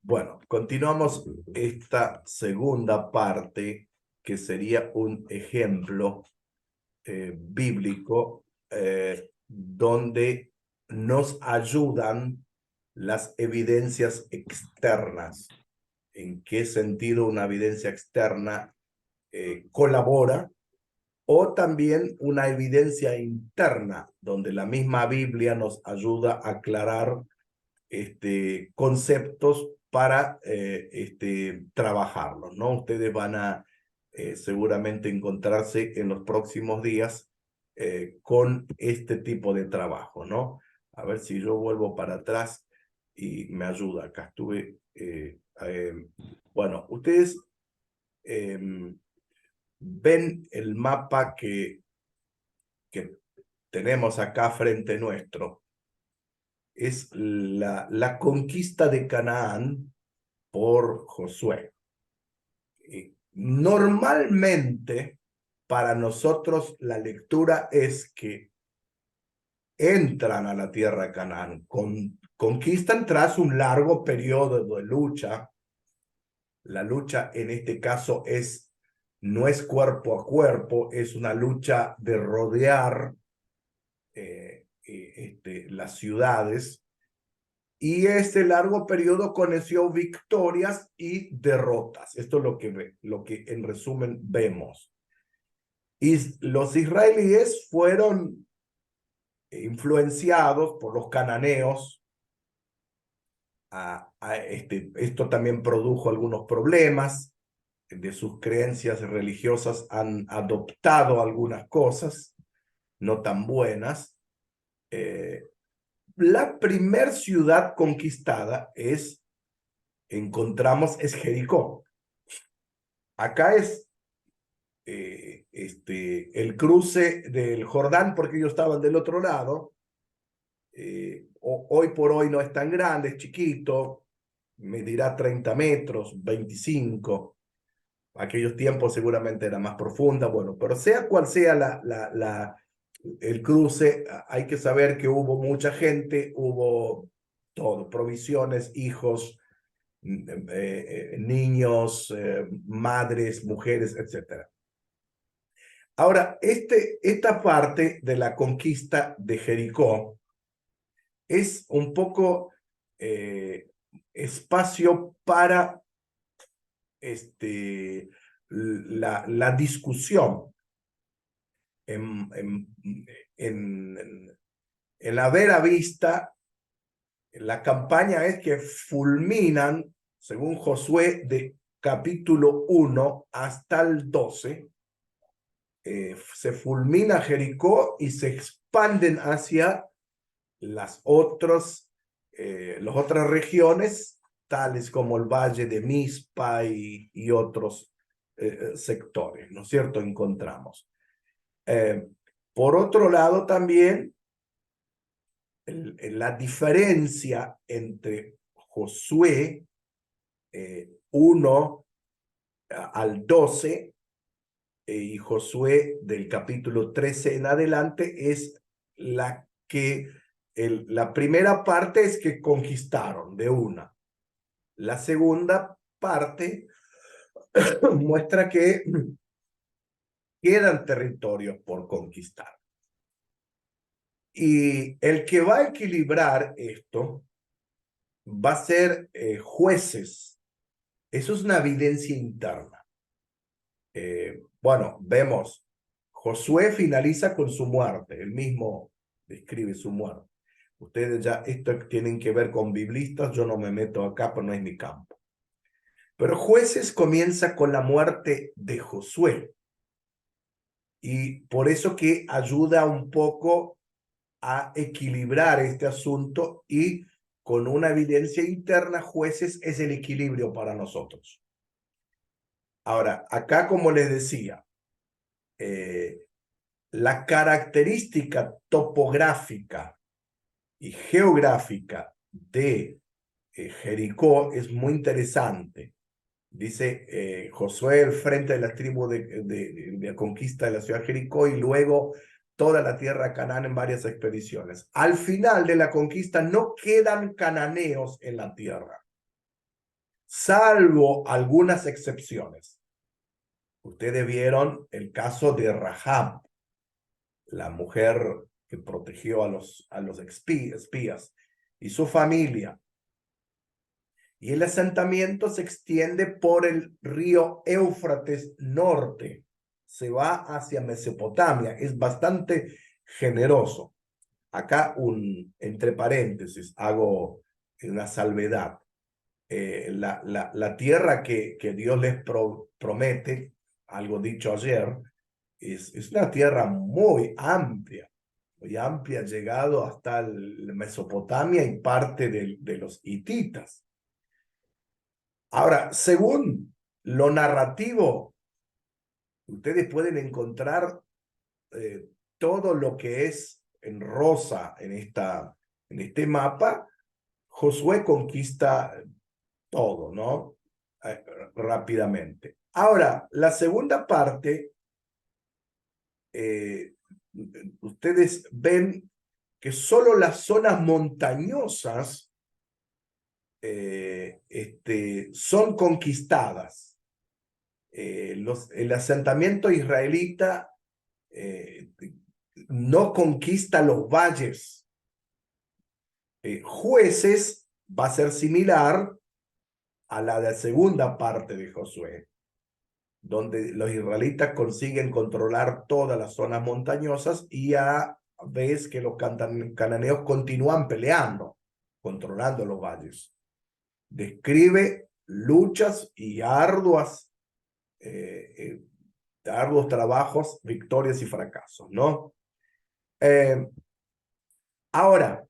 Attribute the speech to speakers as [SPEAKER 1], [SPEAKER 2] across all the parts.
[SPEAKER 1] Bueno, continuamos esta segunda parte, que sería un ejemplo bíblico donde nos ayudan las evidencias externas. ¿En qué sentido una evidencia externa colabora? O también una evidencia interna, donde la misma Biblia nos ayuda a aclarar conceptos para trabajarlos, ¿no? Ustedes van a seguramente encontrarse en los próximos días con este tipo de trabajo, ¿no? A ver si yo vuelvo para atrás y me ayuda. Acá estuve. Bueno, ustedes ven el mapa que tenemos acá frente nuestro. Es la conquista de Canaán por Josué. Normalmente, para nosotros, la lectura es que entran a la tierra de Canaán, conquistan tras un largo periodo de lucha. La lucha en este caso no es cuerpo a cuerpo, es una lucha de rodear las ciudades. Y este largo periodo conoció victorias y derrotas. Esto es lo que en resumen vemos. Y los israelíes fueron influenciados por los cananeos. Esto también produjo algunos problemas de sus creencias religiosas. Han adoptado algunas cosas no tan buenas. La primer ciudad conquistada encontramos Jericó. Acá es el cruce del Jordán, porque ellos estaban del otro lado. Hoy por hoy no es tan grande, es chiquito, medirá 30 metros, 25. Aquellos tiempos seguramente era más profunda. Bueno, pero sea cual sea el cruce, hay que saber que hubo mucha gente, hubo todo, provisiones, hijos, niños, madres, mujeres, etc. Ahora, esta parte de la conquista de Jericó es un poco espacio para la discusión. En la vera vista, la campaña es que fulminan, según Josué, de capítulo 1 hasta el 12, se fulmina Jericó y se expanden hacia las otras regiones, tales como el Valle de Mizpa y otros sectores, ¿no es cierto? Encontramos. Por otro lado, también la diferencia entre Josué 1 al 12 y Josué del capítulo 13 en adelante es la que la primera parte es que conquistaron de una. La segunda parte muestra que quedan territorios por conquistar. Y el que va a equilibrar esto va a ser Jueces. Eso es una evidencia interna. Bueno, vemos, Josué finaliza con su muerte, él mismo describe su muerte. Ustedes ya esto tienen que ver con biblistas, yo no me meto acá, pero no es mi campo. Pero Jueces comienza con la muerte de Josué. Y por eso que ayuda un poco a equilibrar este asunto, y con una evidencia interna, Jueces es el equilibrio para nosotros. Ahora, acá, como les decía, la característica topográfica y geográfica de Jericó es muy interesante. Dice Josué, el frente de la tribu de conquista de la ciudad de Jericó, y luego toda la tierra de Canaán en varias expediciones. Al final de la conquista no quedan cananeos en la tierra. salvo algunas excepciones. Ustedes vieron el caso de Rahab, la mujer que protegió a los espías y su familia. Y el asentamiento se extiende por el río Éufrates norte, se va hacia Mesopotamia, es bastante generoso. Acá entre paréntesis hago una salvedad. La tierra que Dios les promete, algo dicho ayer, es una tierra muy amplia, llegado hasta Mesopotamia y parte de los hititas. Ahora, según lo narrativo, ustedes pueden encontrar todo lo que es en rosa en este mapa. Josué conquista todo, ¿no? Rápidamente. Ahora, la segunda parte, ustedes ven que solo las zonas montañosas son conquistadas. El asentamiento israelita no conquista los valles. Jueces va a ser similar a la de segunda parte de Josué, donde los israelitas consiguen controlar todas las zonas montañosas y a veces que los cananeos continúan peleando, controlando los valles. Describe luchas y arduos trabajos, victorias y fracasos, ¿no? Ahora,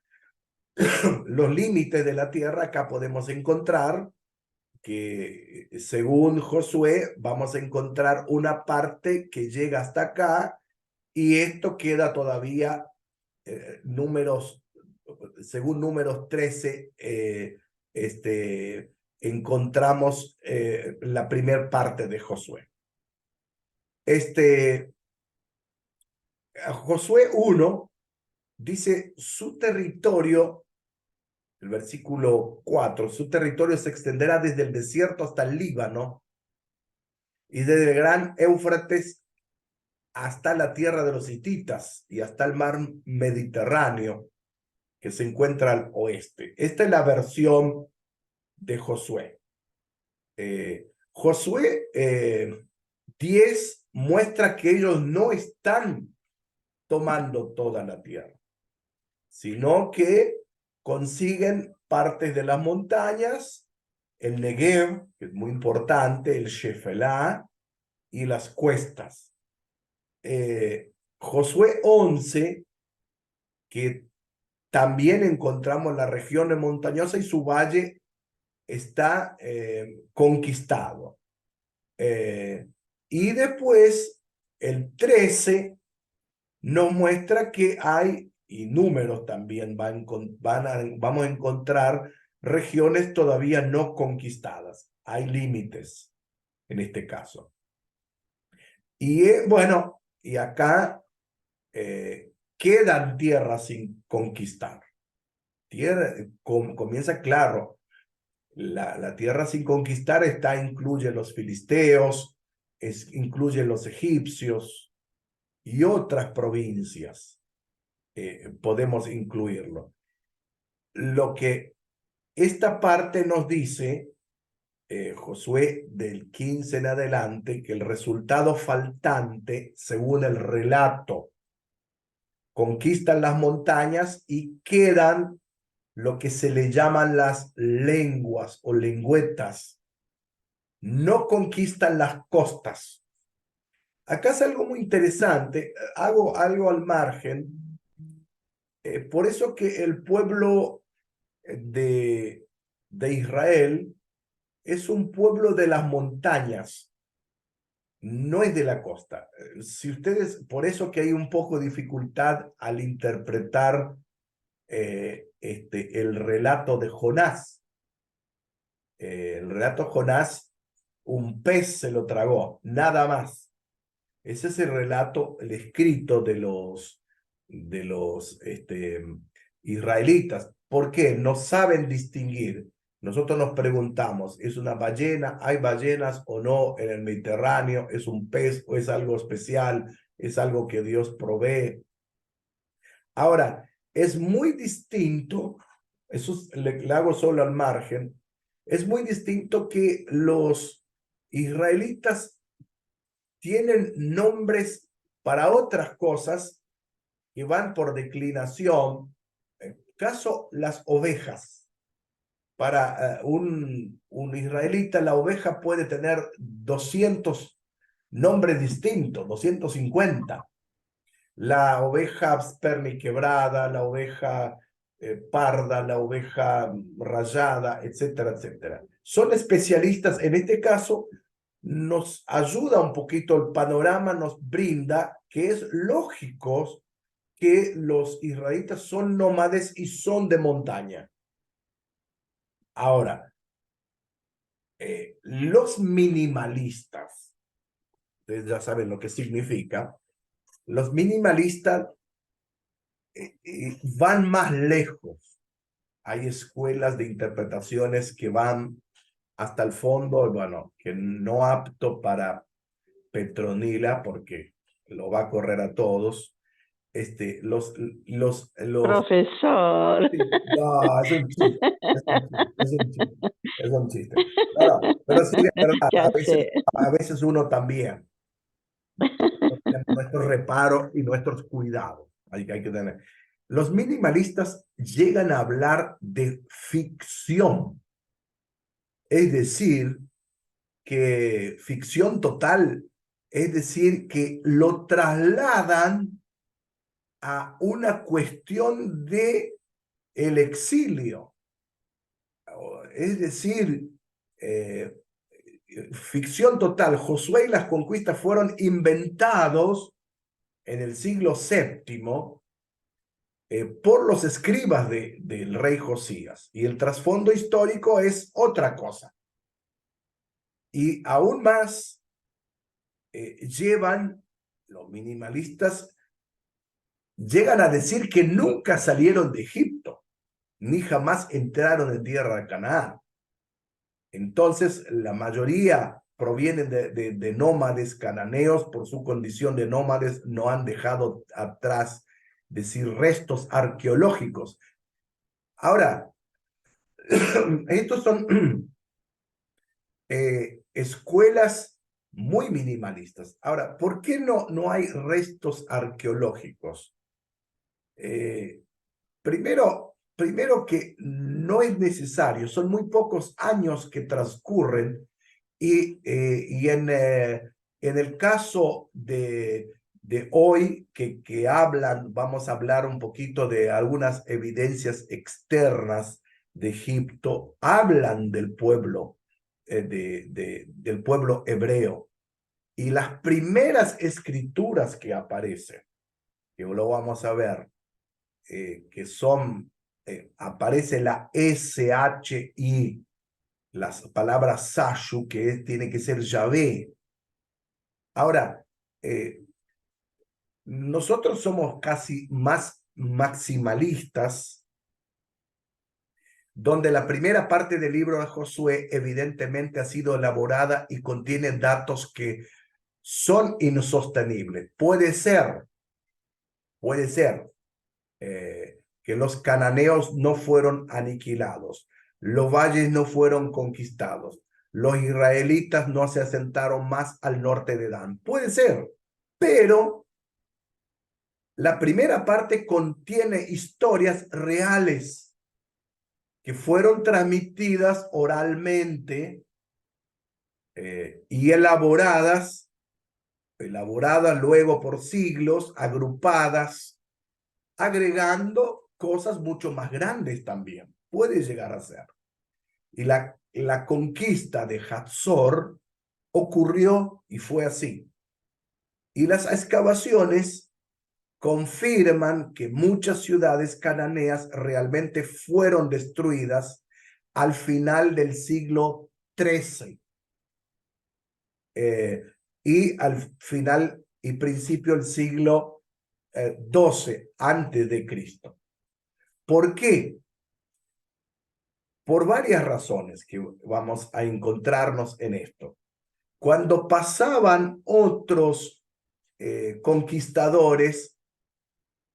[SPEAKER 1] los límites de la tierra, acá podemos encontrar que según Josué vamos a encontrar una parte que llega hasta acá y esto queda todavía según números 13, encontramos la primer parte de Josué. Josué 1 dice su territorio, el versículo 4, su territorio se extenderá desde el desierto hasta el Líbano y desde el gran Éufrates hasta la tierra de los hititas y hasta el mar Mediterráneo que se encuentra al oeste. Esta es la versión de Josué. Josué 10 muestra que ellos no están tomando toda la tierra, sino que consiguen partes de las montañas, el Negev, que es muy importante, el Shefelá y las cuestas. Josué 11, que también encontramos la región montañosa y su valle está conquistado. Y después el 13 nos muestra que hay, y números también vamos a encontrar regiones todavía no conquistadas. Hay límites en este caso. Y bueno, y acá quedan tierras sin conquistar. Comienza claro, la tierra sin conquistar incluye los filisteos, incluye los egipcios y otras provincias. Podemos incluirlo. Lo que esta parte nos dice, Josué del 15 en adelante, que el resultado faltante, según el relato, conquistan las montañas y quedan lo que se le llaman las lenguas o lengüetas. No conquistan las costas. Acá es algo muy interesante, hago algo al margen. Por eso que el pueblo de Israel es un pueblo de las montañas, no es de la costa. Si ustedes, por eso que hay un poco de dificultad al interpretar el relato de Jonás. El relato de Jonás, un pez se lo tragó, nada más. Ese es el relato, el escrito de los israelitas. ¿Por qué? No saben distinguir Nosotros nos preguntamos, ¿es una ballena? ¿Hay ballenas o no en el Mediterráneo? ¿Es un pez o es algo especial? ¿Es algo que Dios provee? Ahora, es muy distinto, eso le hago solo al margen, es muy distinto que los israelitas tienen nombres para otras cosas que van por declinación. En caso, las ovejas. Para un israelita, la oveja puede tener 200 nombres distintos, 250. La oveja perniquebrada, la oveja parda, la oveja rayada, etcétera, etcétera. Son especialistas, en este caso, nos ayuda un poquito el panorama, nos brinda que es lógico que los israelitas son nómades y son de montaña. Ahora, los minimalistas, ustedes ya saben lo que significa, los minimalistas van más lejos. Hay escuelas de interpretaciones que van hasta el fondo, bueno, que no apto para Petronila porque lo va a correr a todos. Los
[SPEAKER 2] Profesor.
[SPEAKER 1] Sí, no, es un chiste, es un chiste, es un chiste, es un chiste. No, no, pero sí, de verdad,
[SPEAKER 2] Ya sé.
[SPEAKER 1] a veces uno también tenemos nuestros reparos y nuestros cuidados. Hay que tener. Los minimalistas llegan a hablar de ficción, es decir, que ficción total, es decir, que lo trasladan a una cuestión de el exilio. Es decir, eh, ficción total. Josué y las conquistas fueron inventados en el siglo VII por los escribas del rey Josías. Y el trasfondo histórico es otra cosa. Y aún más los minimalistas llegan a decir que nunca salieron de Egipto, ni jamás entraron en tierra de Canaán. Entonces, la mayoría provienen de nómades cananeos, por su condición de nómades, no han dejado atrás, decir, restos arqueológicos. Ahora, estos son escuelas muy minimalistas. Ahora, ¿por qué no hay restos arqueológicos? Primero que no es necesario, son muy pocos años que transcurren y en el caso de hoy que hablan, vamos a hablar un poquito de algunas evidencias externas de Egipto, hablan del pueblo, del pueblo hebreo. Y las primeras escrituras que aparecen, que lo vamos a ver, que son, aparece la SHI, las palabras Sashu, tiene que ser Yahvé. Ahora, nosotros somos casi más maximalistas, donde la primera parte del libro de Josué evidentemente ha sido elaborada y contiene datos que son insostenibles. Puede ser que los cananeos no fueron aniquilados, los valles no fueron conquistados, los israelitas no se asentaron más al norte de Dan. Puede ser, pero la primera parte contiene historias reales que fueron transmitidas oralmente y elaboradas luego por siglos, agrupadas, agregando cosas mucho más grandes también. Puede llegar a ser. Y la conquista de Hatzor ocurrió y fue así. Y las excavaciones confirman que muchas ciudades cananeas realmente fueron destruidas al final del siglo XIII y al final y principio del siglo XII antes de Cristo. ¿Por qué? por varias razones que vamos a encontrarnos en esto. Cuando pasaban otros conquistadores,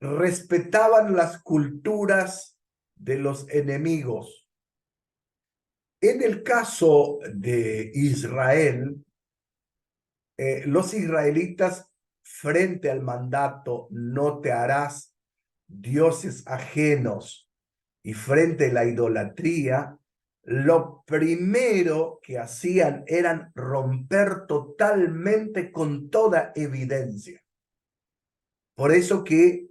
[SPEAKER 1] respetaban las culturas de los enemigos. En el caso de Israel, los israelitas, frente al mandato "no te harás dioses ajenos", y frente a la idolatría, lo primero que hacían eran romper totalmente, con toda evidencia. Por eso que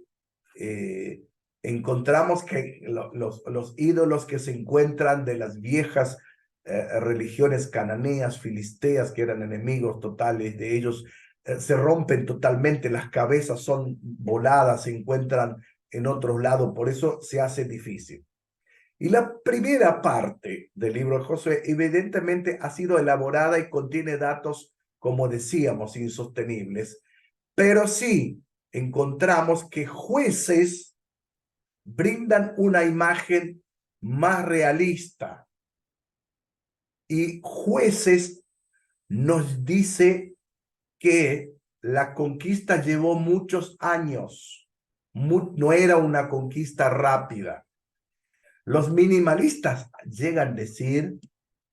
[SPEAKER 1] encontramos que los ídolos que se encuentran de las viejas religiones cananeas, filisteas, que eran enemigos totales de ellos, se rompen totalmente, las cabezas son voladas, se encuentran en otros lados, por eso se hace difícil. Y la primera parte del libro de Josué evidentemente ha sido elaborada y contiene datos, como decíamos, insostenibles, pero sí encontramos que Jueces brindan una imagen más realista, y Jueces nos dice que la conquista llevó muchos años, no era una conquista rápida. Los minimalistas llegan a decir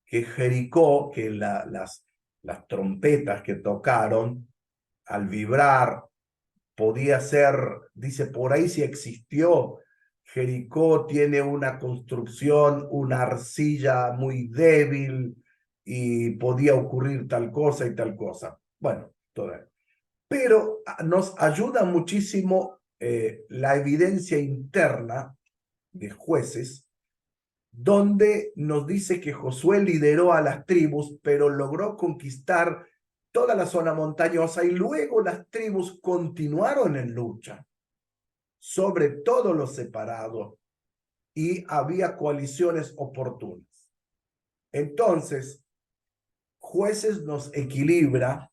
[SPEAKER 1] que Jericó, que las trompetas que tocaron al vibrar, podía ser, dice, por ahí sí existió. Jericó tiene una construcción, una arcilla muy débil, y podía ocurrir tal cosa y tal cosa. Bueno, pero nos ayuda muchísimo la evidencia interna de Jueces, donde nos dice que Josué lideró a las tribus, pero logró conquistar toda la zona montañosa, y luego las tribus continuaron en lucha, sobre todo los separados, y había coaliciones oportunas. Entonces, Jueces nos equilibra,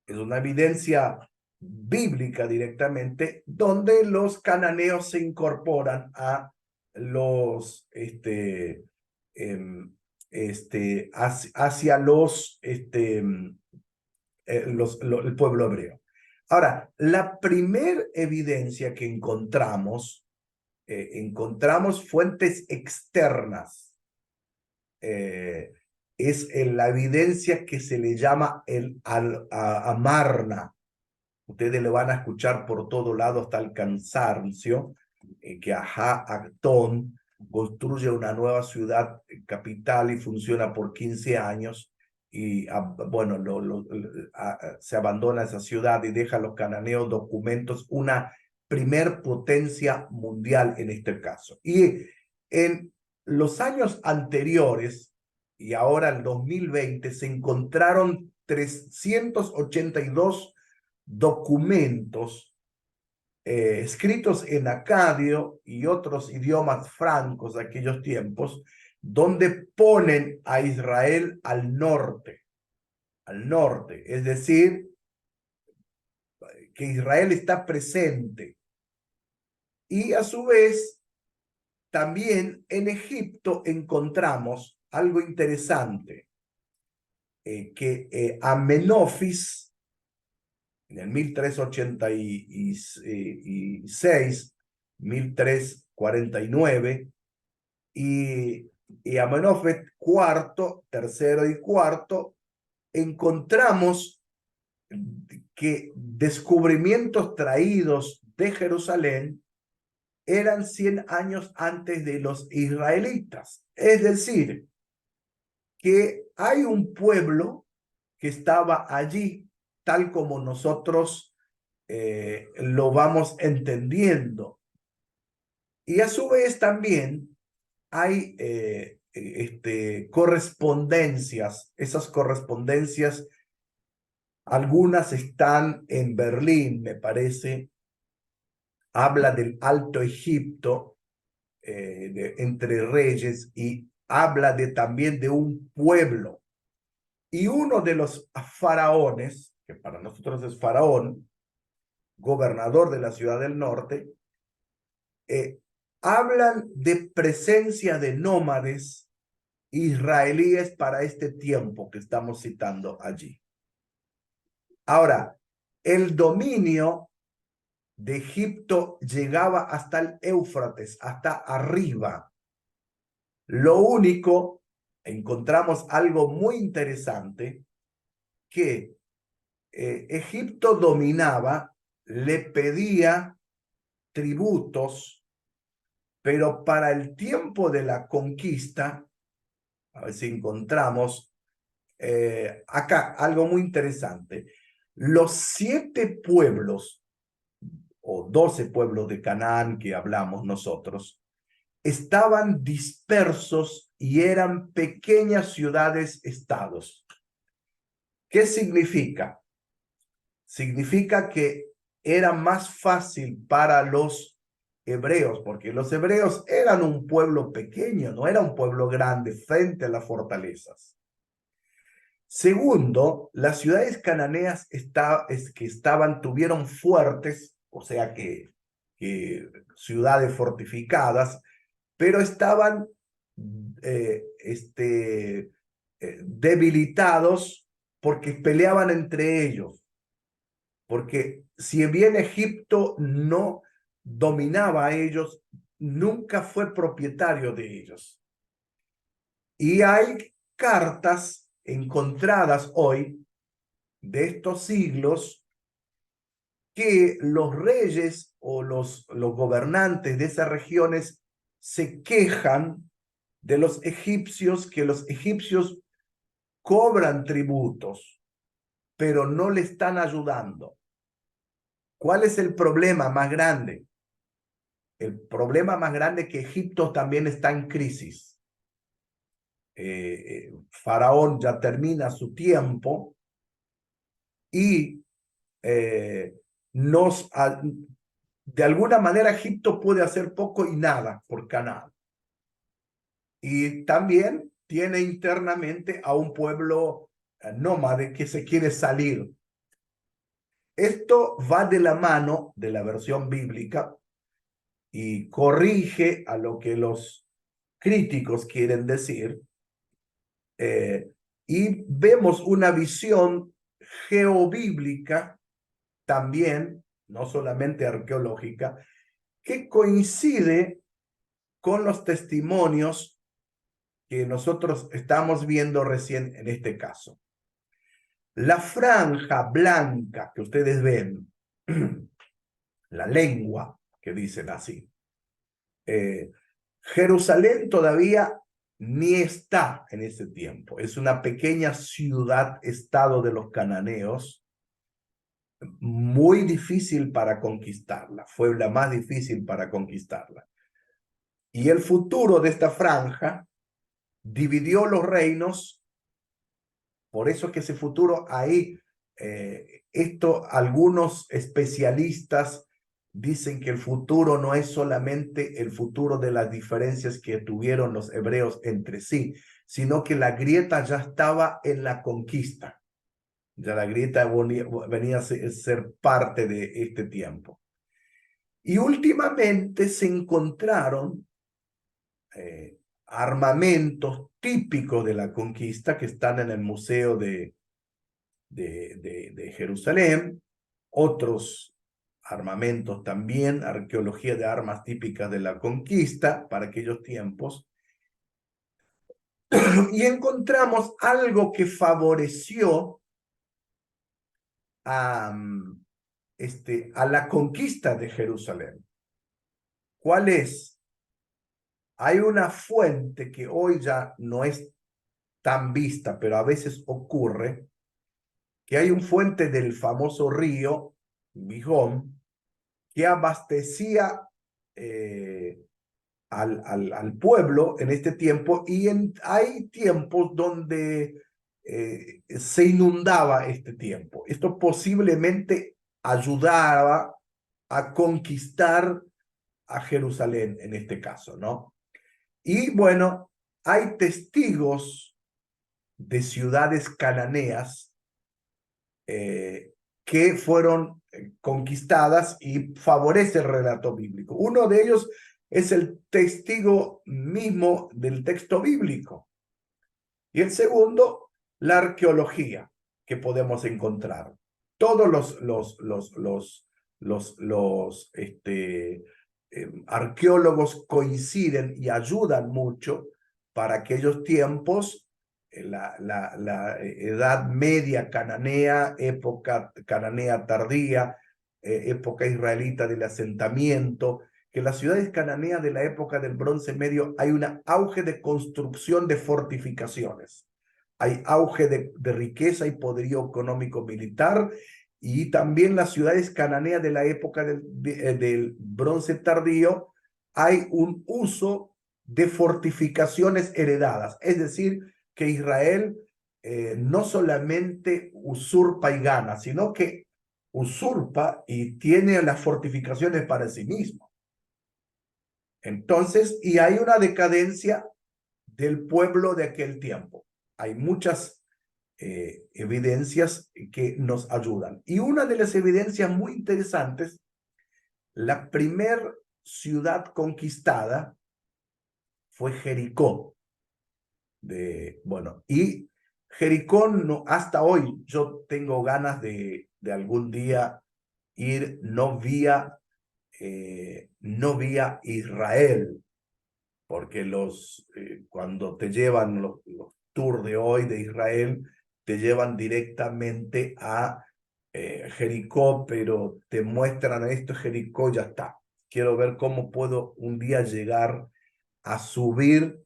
[SPEAKER 1] es una evidencia bíblica directamente, donde los cananeos se incorporan a los hacia el pueblo hebreo. Ahora, la primer evidencia que encontramos fuentes externas. Es la evidencia que se le llama el Amarna. Ustedes le van a escuchar por todo lado hasta el cansancio, que Actón construye una nueva ciudad capital y funciona por 15 años, y bueno, se abandona esa ciudad y deja a los cananeos documentos, una primer potencia mundial en este caso. Y en los años anteriores, y ahora el 2020, se encontraron 382 documentos escritos en acadio y otros idiomas francos de aquellos tiempos, donde ponen a Israel al norte, es decir, que Israel está presente. Y a su vez, también en Egipto encontramos algo interesante, que Amenofis, en el 1386, 1349, y Amenofis cuarto, tercero y cuarto, encontramos que descubrimientos traídos de Jerusalén eran 100 años antes de los israelitas. Es decir, que hay un pueblo que estaba allí, tal como nosotros lo vamos entendiendo. Y a su vez también hay correspondencias. Esas correspondencias, algunas están en Berlín, me parece. Habla del Alto Egipto, entre reyes, y habla también de un pueblo. Y uno de los faraones, que para nosotros es faraón, gobernador de la ciudad del norte, hablan de presencia de nómades israelíes para este tiempo que estamos citando allí. Ahora, el dominio de Egipto llegaba hasta el Éufrates, hasta arriba. Lo único, encontramos algo muy interesante, que Egipto dominaba, le pedía tributos, pero para el tiempo de la conquista, a ver si encontramos acá algo muy interesante. Los 7 pueblos o 12 pueblos de Canaán que hablamos nosotros estaban dispersos y eran pequeñas ciudades-estados. ¿Qué significa? Significa que era más fácil para los hebreos, porque los hebreos eran un pueblo pequeño, no era un pueblo grande frente a las fortalezas. Segundo, las ciudades cananeas tuvieron fuertes, o sea que ciudades fortificadas, pero estaban debilitados porque peleaban entre ellos. Porque si bien Egipto no dominaba a ellos, nunca fue propietario de ellos. Y hay cartas encontradas hoy de estos siglos que los reyes o los gobernantes de esas regiones se quejan de los egipcios, que los egipcios cobran tributos, pero no le están ayudando. ¿Cuál es el problema más grande? El problema más grande es que Egipto también está en crisis. Faraón ya termina su tiempo y de alguna manera Egipto puede hacer poco y nada por Canaán. Y también tiene internamente a un pueblo nómade que se quiere salir. Esto va de la mano de la versión bíblica y corrige a lo que los críticos quieren decir. Y vemos una visión geobíblica también, no solamente arqueológica, que coincide con los testimonios que nosotros estamos viendo recién en este caso. La franja blanca que ustedes ven, la lengua que dicen así, Jerusalén todavía ni está en ese tiempo. Es una pequeña ciudad-estado de los cananeos, muy difícil para conquistarla. Fue la más difícil para conquistarla. Y el futuro de esta franja dividió los reinos. Por eso que ese futuro ahí, algunos especialistas dicen que el futuro no es solamente el futuro de las diferencias que tuvieron los hebreos entre sí, sino que la grieta ya estaba en la conquista. Ya la grieta venía a ser parte de este tiempo. Y últimamente se encontraron armamentos típicos de la conquista que están en el Museo de Jerusalén, otros armamentos también, arqueología de armas típicas de la conquista para aquellos tiempos, y encontramos algo que favoreció a la conquista de Jerusalén. ¿Cuál es? Hay una fuente que hoy ya no es tan vista, pero a veces ocurre, que hay un fuente del famoso río Gihón que abastecía al pueblo en este tiempo, y hay tiempos donde se inundaba este tiempo. Esto posiblemente ayudaba a conquistar a Jerusalén en este caso, ¿no? Y bueno, hay testigos de ciudades cananeas que fueron conquistadas y favorece el relato bíblico. Uno de ellos es el testigo mismo del texto bíblico. Y el segundo, la arqueología que podemos encontrar. Todos arqueólogos coinciden y ayudan mucho para aquellos tiempos, la Edad Media cananea, época cananea tardía, época israelita del asentamiento, que las ciudades cananeas de la época del Bronce Medio hay un auge de construcción de fortificaciones, hay auge de riqueza y poderío económico militar, y también las ciudades cananeas de la época del Bronce Tardío hay un uso de fortificaciones heredadas, es decir, que Israel no solamente usurpa y gana, sino que usurpa y tiene las fortificaciones para sí mismo. Entonces, y hay una decadencia del pueblo de aquel tiempo. Hay muchas evidencias que nos ayudan. Y una de las evidencias muy interesantes, la primer ciudad conquistada fue Jericó. Y Jericó, no, hasta hoy yo tengo ganas de algún día ir no vía Israel, porque cuando te llevan los tours de hoy de Israel, te llevan directamente a Jericó, pero te muestran esto, Jericó, ya está. Quiero ver cómo puedo un día llegar a subir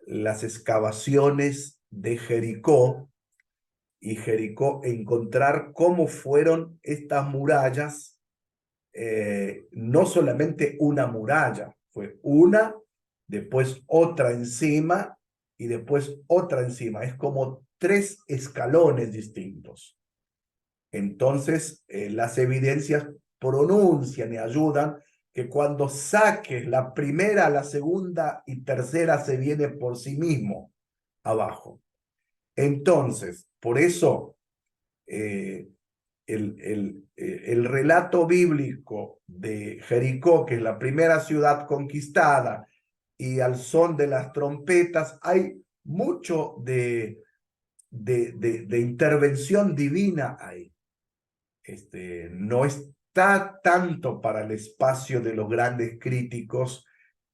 [SPEAKER 1] las excavaciones de Jericó y Jericó, encontrar cómo fueron estas murallas, no solamente una muralla, fue una, después otra encima y después otra encima. Es como 3 escalones distintos. Entonces, las evidencias pronuncian y ayudan que cuando saques la primera, la segunda y tercera se viene por sí mismo abajo. Entonces, por eso el relato bíblico de Jericó, que es la primera ciudad conquistada, y al son de las trompetas, hay mucho de intervención divina ahí. No está tanto para el espacio de los grandes críticos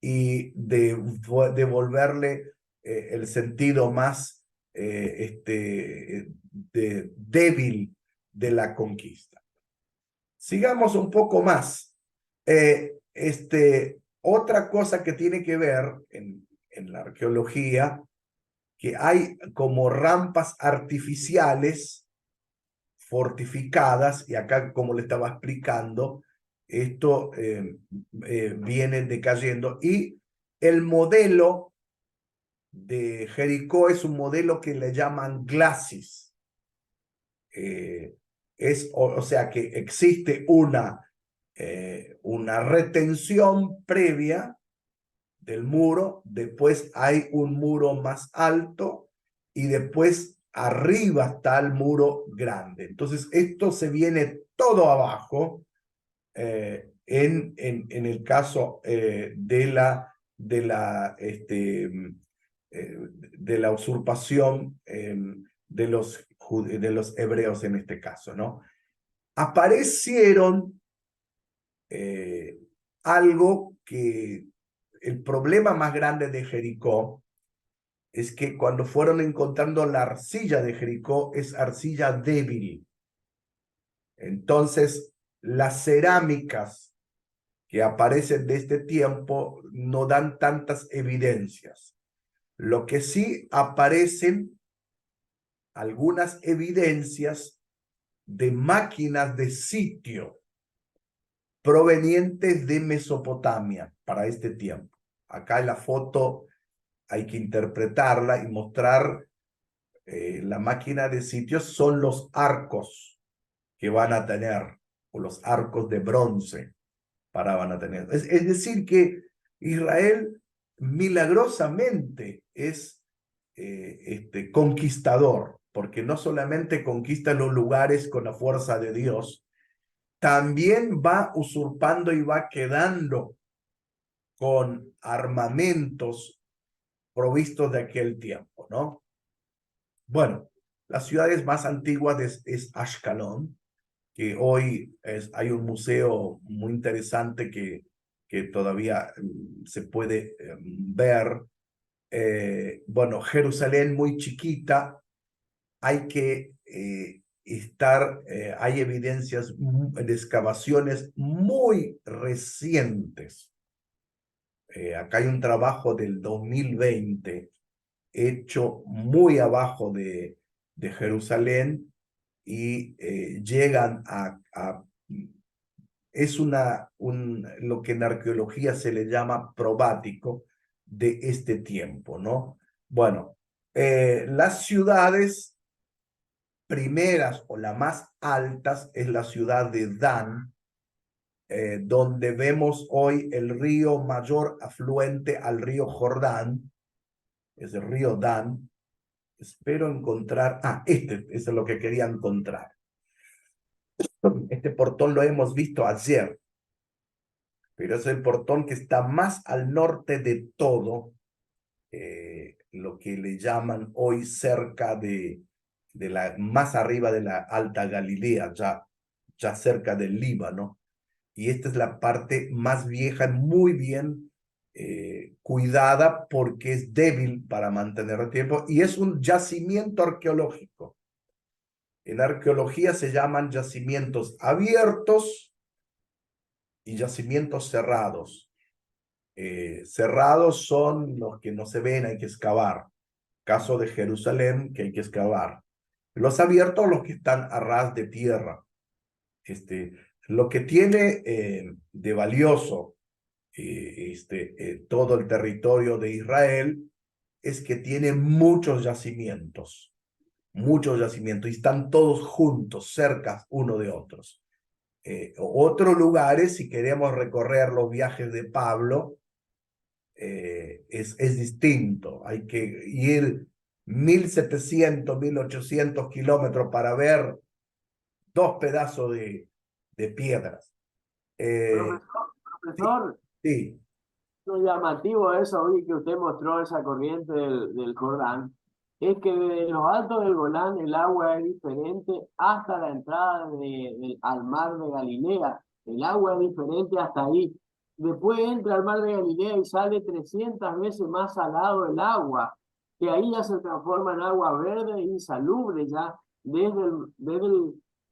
[SPEAKER 1] y de devolverle el sentido más débil de la conquista. Sigamos un poco más. Otra cosa que tiene que ver en la arqueología, que hay como rampas artificiales fortificadas, y acá, como le estaba explicando, esto viene decayendo, y el modelo de Jericó es un modelo que le llaman glacis. O sea que existe una retención previa del muro, después hay un muro más alto y después arriba está el muro grande. Entonces esto se viene todo abajo en el caso de la usurpación de los hebreos en este caso, ¿no? Aparecieron algo que el problema más grande de Jericó es que cuando fueron encontrando la arcilla de Jericó, es arcilla débil. Entonces, las cerámicas que aparecen de este tiempo no dan tantas evidencias. Lo que sí aparecen algunas evidencias de máquinas de sitio provenientes de Mesopotamia para este tiempo. Acá en la foto hay que interpretarla y mostrar la máquina de sitios son los arcos que van a tener, o los arcos de bronce van a tener. Es decir que Israel milagrosamente es conquistador, porque no solamente conquista los lugares con la fuerza de Dios, también va usurpando y va quedando con armamentos provistos de aquel tiempo, ¿no? Bueno, las ciudades más antiguas es Ashkelon, que hoy hay un museo muy interesante que todavía se puede ver. Bueno, Jerusalén muy chiquita, hay que hay evidencias de excavaciones muy recientes. Acá hay un trabajo del 2020 hecho muy abajo de Jerusalén y llegan es lo que en arqueología se le llama probático de este tiempo, ¿no? Bueno, las ciudades primeras o las más altas es la ciudad de Dan, donde vemos hoy el río mayor afluente al río Jordán, es el río Dan. Espero encontrar, este es lo que quería encontrar. Este portón lo hemos visto ayer, pero es el portón que está más al norte de todo, lo que le llaman hoy cerca más arriba de la Alta Galilea, ya cerca del Líbano. Y esta es la parte más vieja, muy bien cuidada porque es débil para mantener el tiempo y es un yacimiento arqueológico. En arqueología se llaman yacimientos abiertos y yacimientos cerrados. Cerrados son los que no se ven, hay que excavar. Caso de Jerusalén, que hay que excavar. Los abiertos, los que están a ras de tierra. Lo que tiene de valioso todo el territorio de Israel es que tiene muchos yacimientos, y están todos juntos, cerca uno de otros. Otros lugares, si queremos recorrer los viajes de Pablo, es distinto. Hay que ir 1700, 1800 kilómetros para ver dos pedazos de piedras. Sí,
[SPEAKER 2] Profesor,
[SPEAKER 1] sí,
[SPEAKER 2] lo llamativo de eso, hoy que usted mostró esa corriente del Jordán, es que desde los altos del Golán el agua es diferente hasta la entrada al mar de Galilea. El agua es diferente hasta ahí. Después entra al mar de Galilea y sale 300 veces más salado el agua, que ahí ya se transforma en agua verde y insalubre ya, desde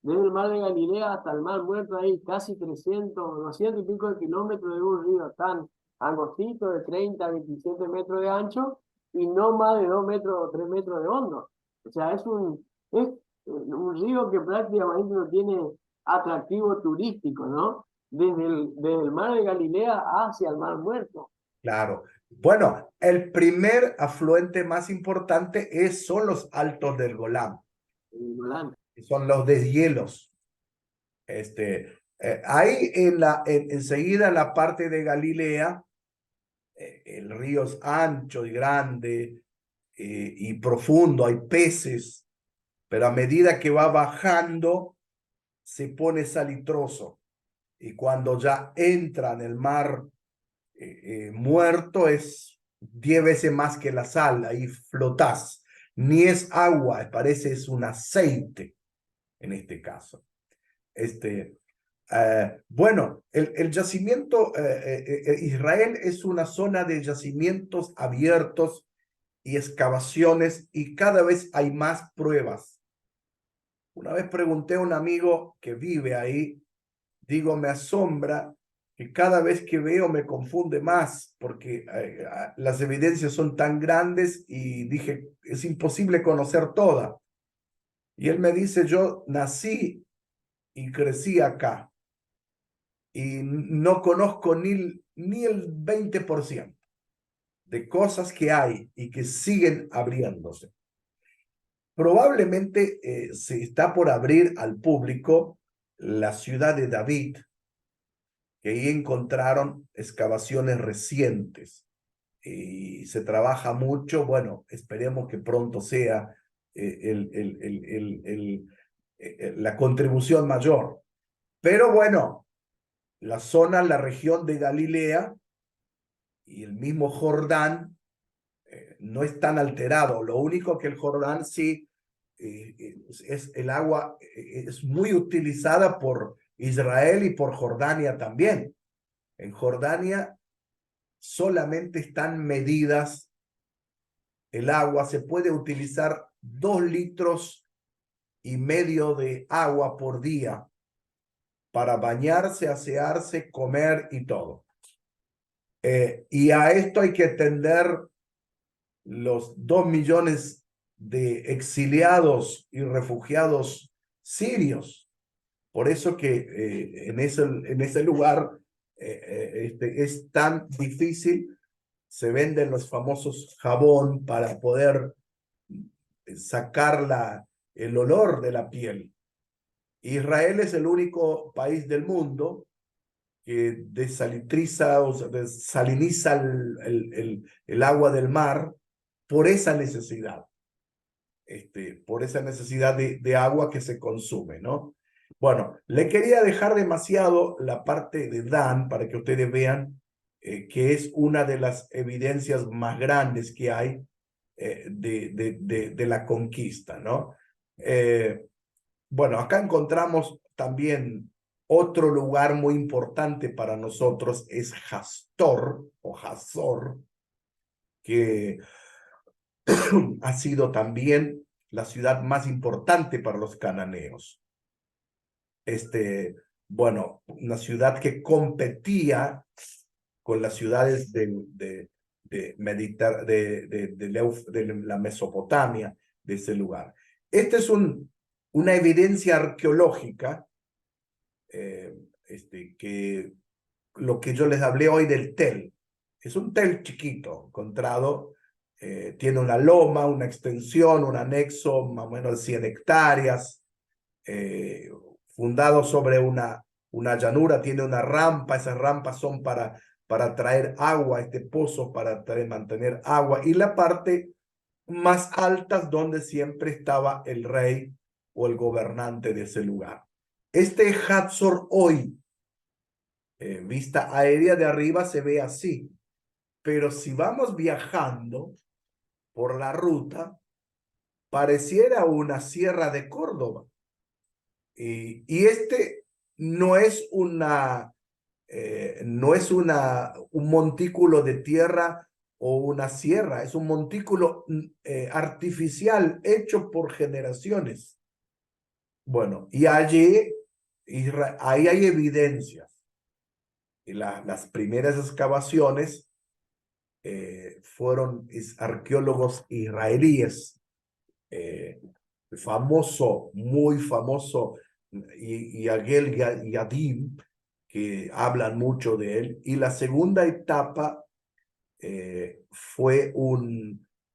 [SPEAKER 2] el mar de Galilea hasta el mar Muerto, hay casi 300, 200 y pico de kilómetros de un río tan angostito de 30 a 27 metros de ancho y no más de 2 metros o 3 metros de hondo. O sea, es un río que prácticamente no tiene atractivo turístico, ¿no? Desde el mar de Galilea hacia el mar Muerto.
[SPEAKER 1] claro. Bueno, el primer afluente más importante son los altos del Golán, que son los deshielos. Ahí enseguida en la parte de Galilea, el río es ancho y grande y profundo, hay peces, pero a medida que va bajando, se pone salitroso. Y cuando ya entra en el mar Muerto, es 10 veces más que la sal, ahí flotás. Ni es agua, parece es un aceite en este caso. Bueno, el yacimiento, Israel es una zona de yacimientos abiertos y excavaciones y cada vez hay más pruebas. Una vez pregunté a un amigo que vive ahí, digo, me asombra que cada vez que veo me confunde más porque las evidencias son tan grandes y dije, es imposible conocer toda. Y él me dice, yo nací y crecí acá y no conozco ni el 20% de cosas que hay y que siguen abriéndose. Probablemente se está por abrir al público la ciudad de David, que ahí encontraron excavaciones recientes y se trabaja mucho. Bueno, esperemos que pronto sea la contribución mayor. Pero bueno, la región de Galilea y el mismo Jordán no es tan alterado. Lo único que el Jordán sí el agua es muy utilizada por Israel y por Jordania también. En Jordania solamente están medidas el agua, se puede utilizar 2,5 litros de agua por día para bañarse, asearse, comer y todo. Y a esto hay que atender los 2 millones de exiliados y refugiados sirios. Por eso que en ese lugar es tan difícil. Se venden los famosos jabón para poder sacar el olor de la piel. Israel es el único país del mundo que desaliniza o desaliniza el agua del mar por esa necesidad. Por esa necesidad de agua que se consume, ¿no? Bueno, le quería dejar demasiado la parte de Dan para que ustedes vean que es una de las evidencias más grandes que hay de la conquista, ¿no? Bueno, acá encontramos también otro lugar muy importante para nosotros, es Hastor o Hazor, que ha sido también la ciudad más importante para los cananeos. Bueno, una ciudad que competía con las ciudades de la Mesopotamia, de ese lugar. Esta es una evidencia arqueológica, que lo que yo les hablé hoy del tel. Es un tel chiquito, encontrado, tiene una loma, una extensión, un anexo, más o menos 100 hectáreas, fundado sobre una llanura, tiene una rampa, esas rampas son para traer agua, pozo para mantener agua, y la parte más alta es donde siempre estaba el rey o el gobernante de ese lugar. Hatzor hoy, vista aérea de arriba, se ve así, pero si vamos viajando por la ruta, pareciera una sierra de Córdoba. Y no es un montículo de tierra o una sierra, es un montículo artificial hecho por generaciones. Bueno, y allí ahí hay evidencias. Y las primeras excavaciones fueron arqueólogos israelíes, muy famoso, y Agel Yadim, que hablan mucho de él. Y la segunda etapa fue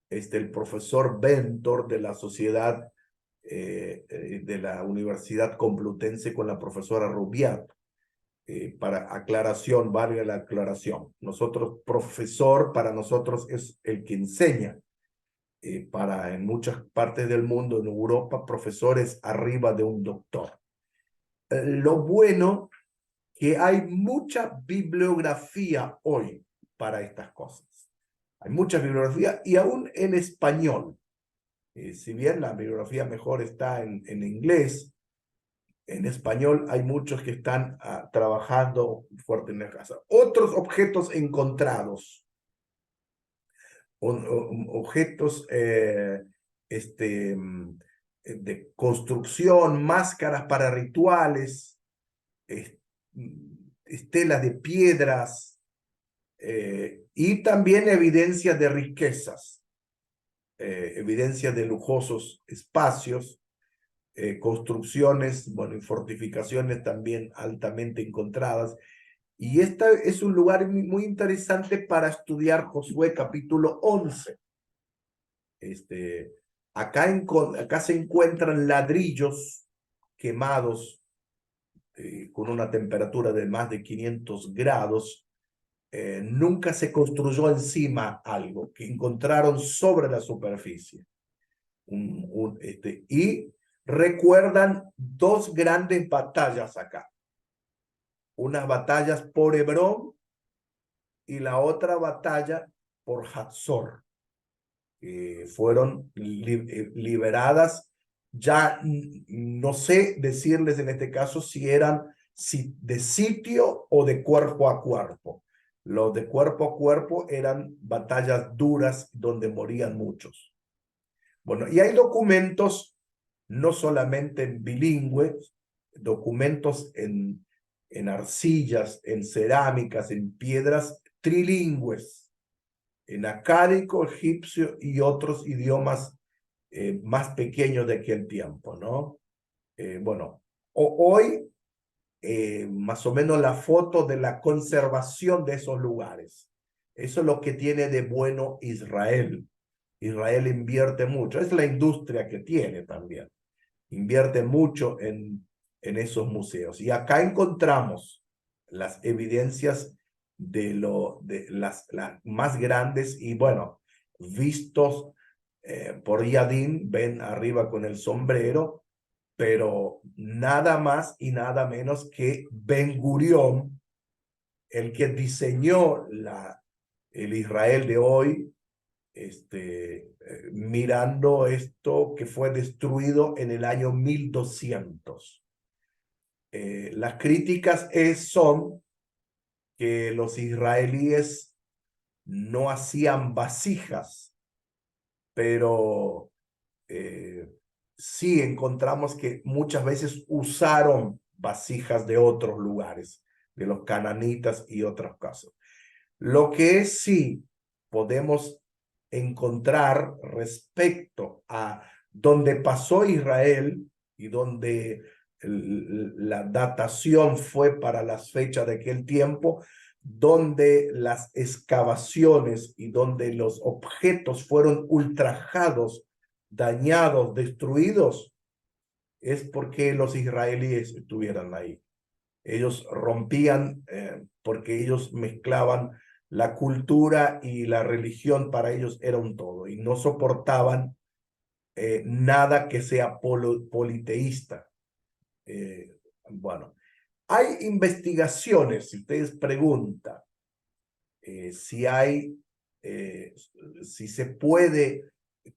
[SPEAKER 1] el profesor Bentor de la sociedad de la Universidad Complutense con la profesora Rubiat. Para aclaración, valga la aclaración. Profesor para nosotros es el que enseña. En muchas partes del mundo, en Europa, profesores arriba de un doctor. Lo bueno que hay mucha bibliografía hoy para estas cosas. Hay mucha bibliografía y aún en español. Si bien la bibliografía mejor está en inglés, en español hay muchos que están trabajando fuerte en la casa. Otros objetos encontrados. Objetos de construcción, máscaras para rituales, estelas de piedras, y también evidencias de riquezas, evidencias de lujosos espacios, construcciones, bueno, y fortificaciones también altamente encontradas. Y este es un lugar muy interesante para estudiar Josué capítulo 11. Acá se encuentran ladrillos quemados con una temperatura de más de 500 grados. Nunca se construyó encima algo, que encontraron sobre la superficie. Y recuerdan 2 grandes batallas acá. Unas batallas por Hebrón y la otra batalla por Hatzor. Fueron liberadas ya no sé decirles en este caso si eran de sitio o de cuerpo a cuerpo. Los de cuerpo a cuerpo eran batallas duras donde morían muchos. Bueno, y hay documentos, no solamente en bilingües, documentos en arcillas, en cerámicas, en piedras trilingües, en acádico, egipcio y otros idiomas más pequeños de aquel tiempo, ¿no? Bueno, hoy más o menos la foto de la conservación de esos lugares. Eso es lo que tiene de bueno Israel. Israel invierte mucho, es la industria que tiene también. Invierte mucho en esos museos. Y acá encontramos las evidencias de las más grandes y bueno, vistos por Yadin, ven arriba con el sombrero, pero nada más y nada menos que Ben Gurión, el que diseñó el Israel de hoy, mirando esto que fue destruido en el año 1200. Las críticas son que los israelíes no hacían vasijas, pero sí encontramos que muchas veces usaron vasijas de otros lugares, de los cananitas y otros casos. Lo que sí podemos encontrar respecto a donde pasó Israel y donde la datación fue para las fechas de aquel tiempo, donde las excavaciones y donde los objetos fueron ultrajados, dañados, destruidos, es porque los israelíes estuvieran ahí. Ellos rompían porque ellos mezclaban la cultura y la religión, para ellos era un todo y no soportaban nada que sea politeísta. Bueno, hay investigaciones, si ustedes preguntan si hay, si se puede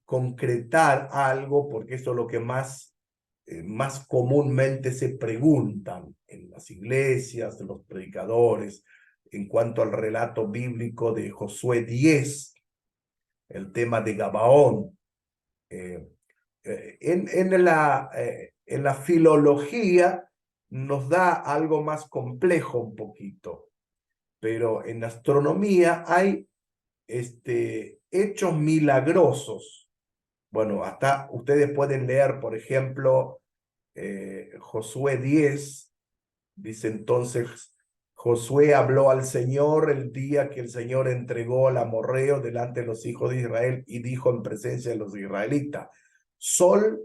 [SPEAKER 1] concretar algo, porque eso es lo que más comúnmente se preguntan en las iglesias, de los predicadores, en cuanto al relato bíblico de Josué 10, el tema de Gabaón. En la filología nos da algo más complejo un poquito, pero en astronomía hay hechos milagrosos. Bueno, hasta ustedes pueden leer, por ejemplo, Josué 10, dice entonces, Josué habló al Señor el día que el Señor entregó al amorreo delante de los hijos de Israel y dijo en presencia de los israelitas, Sol,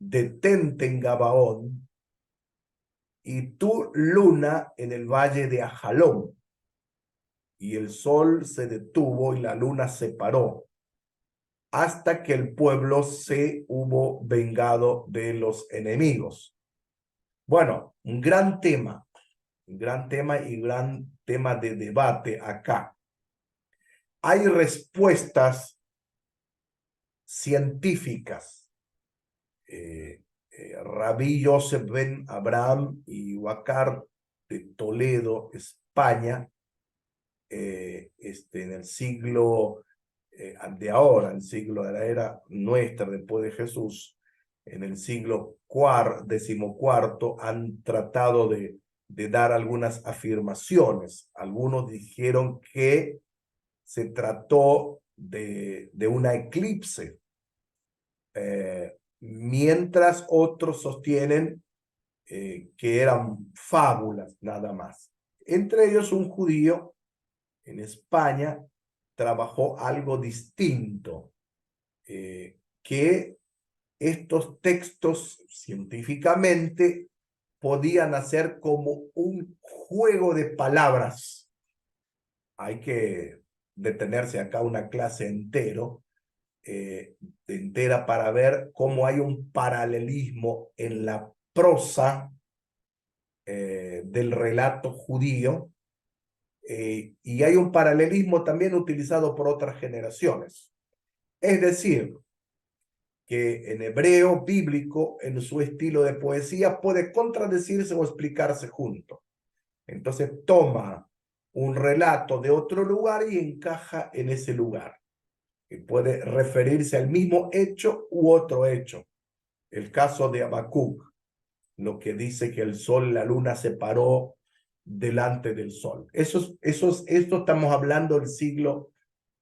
[SPEAKER 1] detente en Gabaón y tú, luna, en el valle de Ajalón. Y el sol se detuvo y la luna se paró hasta que el pueblo se hubo vengado de los enemigos. Bueno, un gran tema y gran tema de debate acá. Hay respuestas científicas. Rabí Yosef ben Abraham y Huacar de Toledo, España, en el siglo de ahora, el siglo de la era nuestra, después de Jesús, en el siglo XIV, han tratado de dar algunas afirmaciones. Algunos dijeron que se trató de una eclipse, mientras otros sostienen que eran fábulas nada más. Entre ellos un judío en España trabajó algo distinto, que estos textos científicamente podían hacer como un juego de palabras. Hay que detenerse acá una clase entera para ver cómo hay un paralelismo en la prosa del relato judío, y hay un paralelismo también utilizado por otras generaciones. Es decir, que en hebreo bíblico, en su estilo de poesía, puede contradecirse o explicarse junto. Entonces toma un relato de otro lugar y encaja en ese lugar. Y puede referirse al mismo hecho u otro hecho. El caso de Habacuc, lo que dice que el sol y la luna se paró delante del sol. Esto estamos hablando del siglo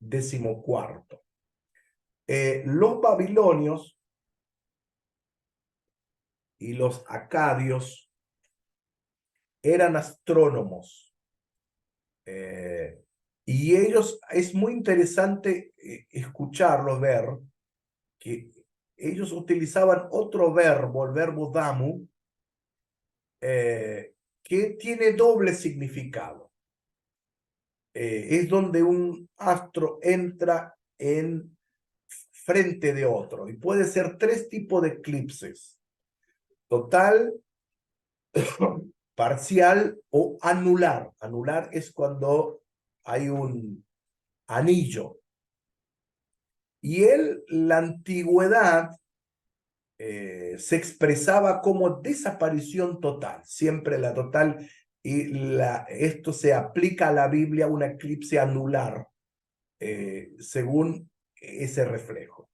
[SPEAKER 1] XIV. Los babilonios y los acadios eran astrónomos. Y ellos, es muy interesante escucharlos, ver que ellos utilizaban otro verbo, el verbo damu, que tiene doble significado. Es donde un astro entra en frente de otro y puede ser tres tipos de eclipses: total, parcial o anular. Anular es cuando hay un anillo. Y la antigüedad se expresaba como desaparición total, siempre la total, y esto se aplica a la Biblia, un eclipse anular, según ese reflejo.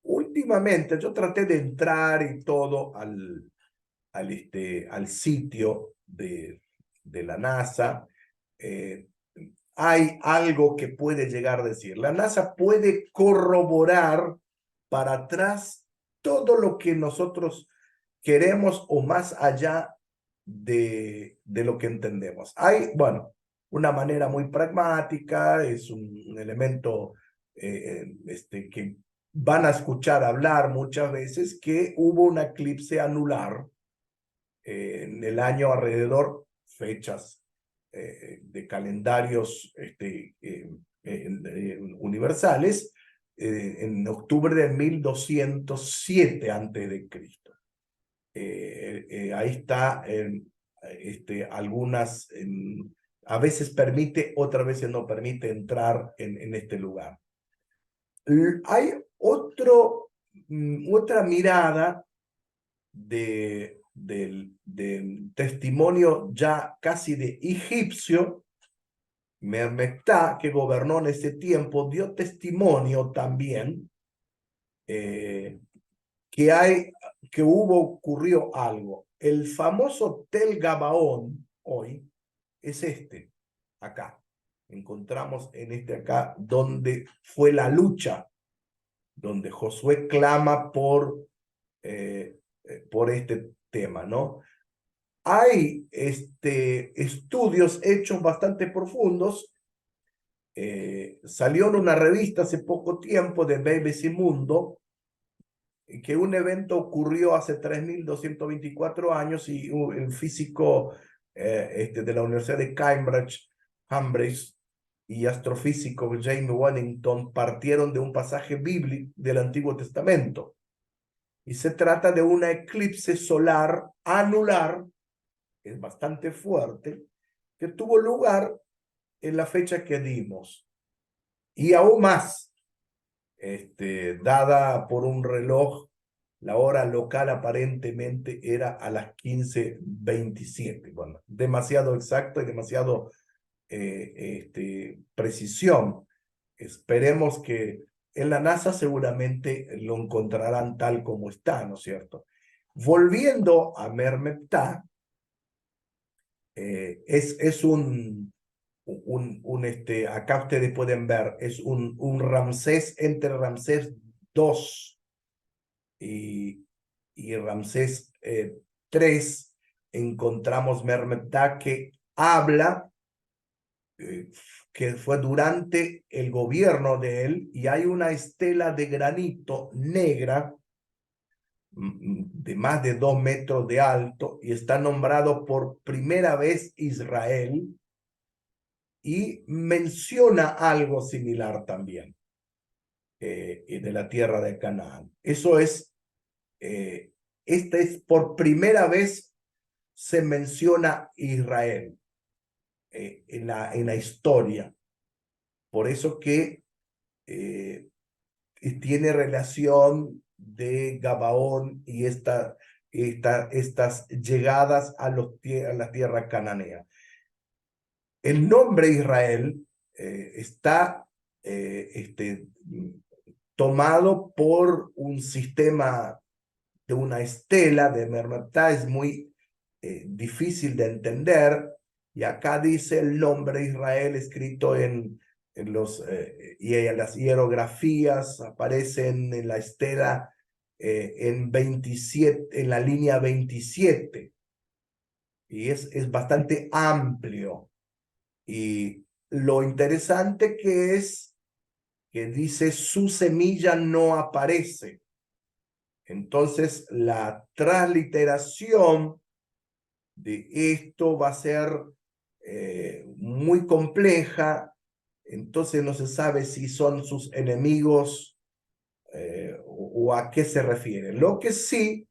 [SPEAKER 1] Últimamente yo traté de entrar y todo al sitio de la NASA. Hay algo que puede llegar a decir. La NASA puede corroborar para atrás todo lo que nosotros queremos o más allá de lo que entendemos. Hay, bueno, una manera muy pragmática, es un elemento que van a escuchar hablar muchas veces, que hubo un eclipse anular en el año alrededor, fechas de calendarios universales, en octubre de 1207 antes de Cristo. Ahí está, algunas, a veces permite, otras veces no permite entrar en este lugar. Hay otra mirada del testimonio ya casi de egipcio. Mermectá, que gobernó en ese tiempo, dio testimonio también que ocurrió algo. El famoso Tel Gabaón hoy es acá. Encontramos en acá donde fue la lucha, donde Josué clama por este tema, ¿no? Hay estudios hechos bastante profundos. Salió en una revista hace poco tiempo de BBC Mundo que un evento ocurrió hace 3224 años y el físico de la Universidad de Cambridge y astrofísico James Wellington partieron de un pasaje bíblico del Antiguo Testamento. Y se trata de un eclipse solar anular, es bastante fuerte, que tuvo lugar en la fecha que dimos. Y aún más, dada por un reloj, la hora local aparentemente era a las 15:27. Bueno, demasiado exacto y demasiado precisión. Esperemos que en la NASA seguramente lo encontrarán tal como está, ¿no es cierto? Volviendo a Mermeptah, es acá ustedes pueden ver, es un Ramsés entre Ramsés II y Ramsés III. Encontramos Mermeptah que habla que fue durante el gobierno de él, y hay una estela de granito negra de más de 2 metros de alto, y está nombrado por primera vez Israel, y menciona algo similar también de la tierra de Canaán. Eso es, por primera vez se menciona Israel en la historia. Por eso que y tiene relación de Gabaón y estas llegadas a la tierra cananea. El nombre Israel está tomado por un sistema de una estela de Mermatá, es muy difícil de entender, y acá dice el nombre Israel escrito y en las hierografías aparecen en la estela en 27, en la línea 27, y es bastante amplio. Y lo interesante que dice su semilla no aparece. Entonces, la transliteración de esto va a ser muy compleja. Entonces, no se sabe si son sus enemigos o a qué se refieren. Lo que sí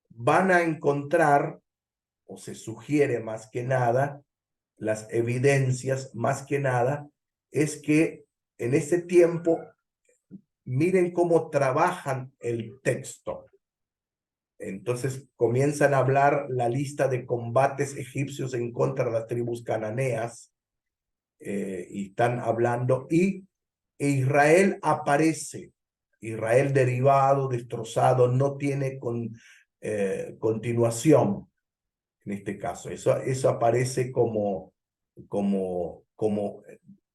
[SPEAKER 1] van a encontrar, o se sugiere más que nada, las evidencias más que nada, es que en ese tiempo, miren cómo trabajan el texto. Entonces comienzan a hablar la lista de combates egipcios en contra de las tribus cananeas, y están hablando, y Israel aparece, Israel derivado, destrozado, no tiene continuación en este caso. Eso aparece como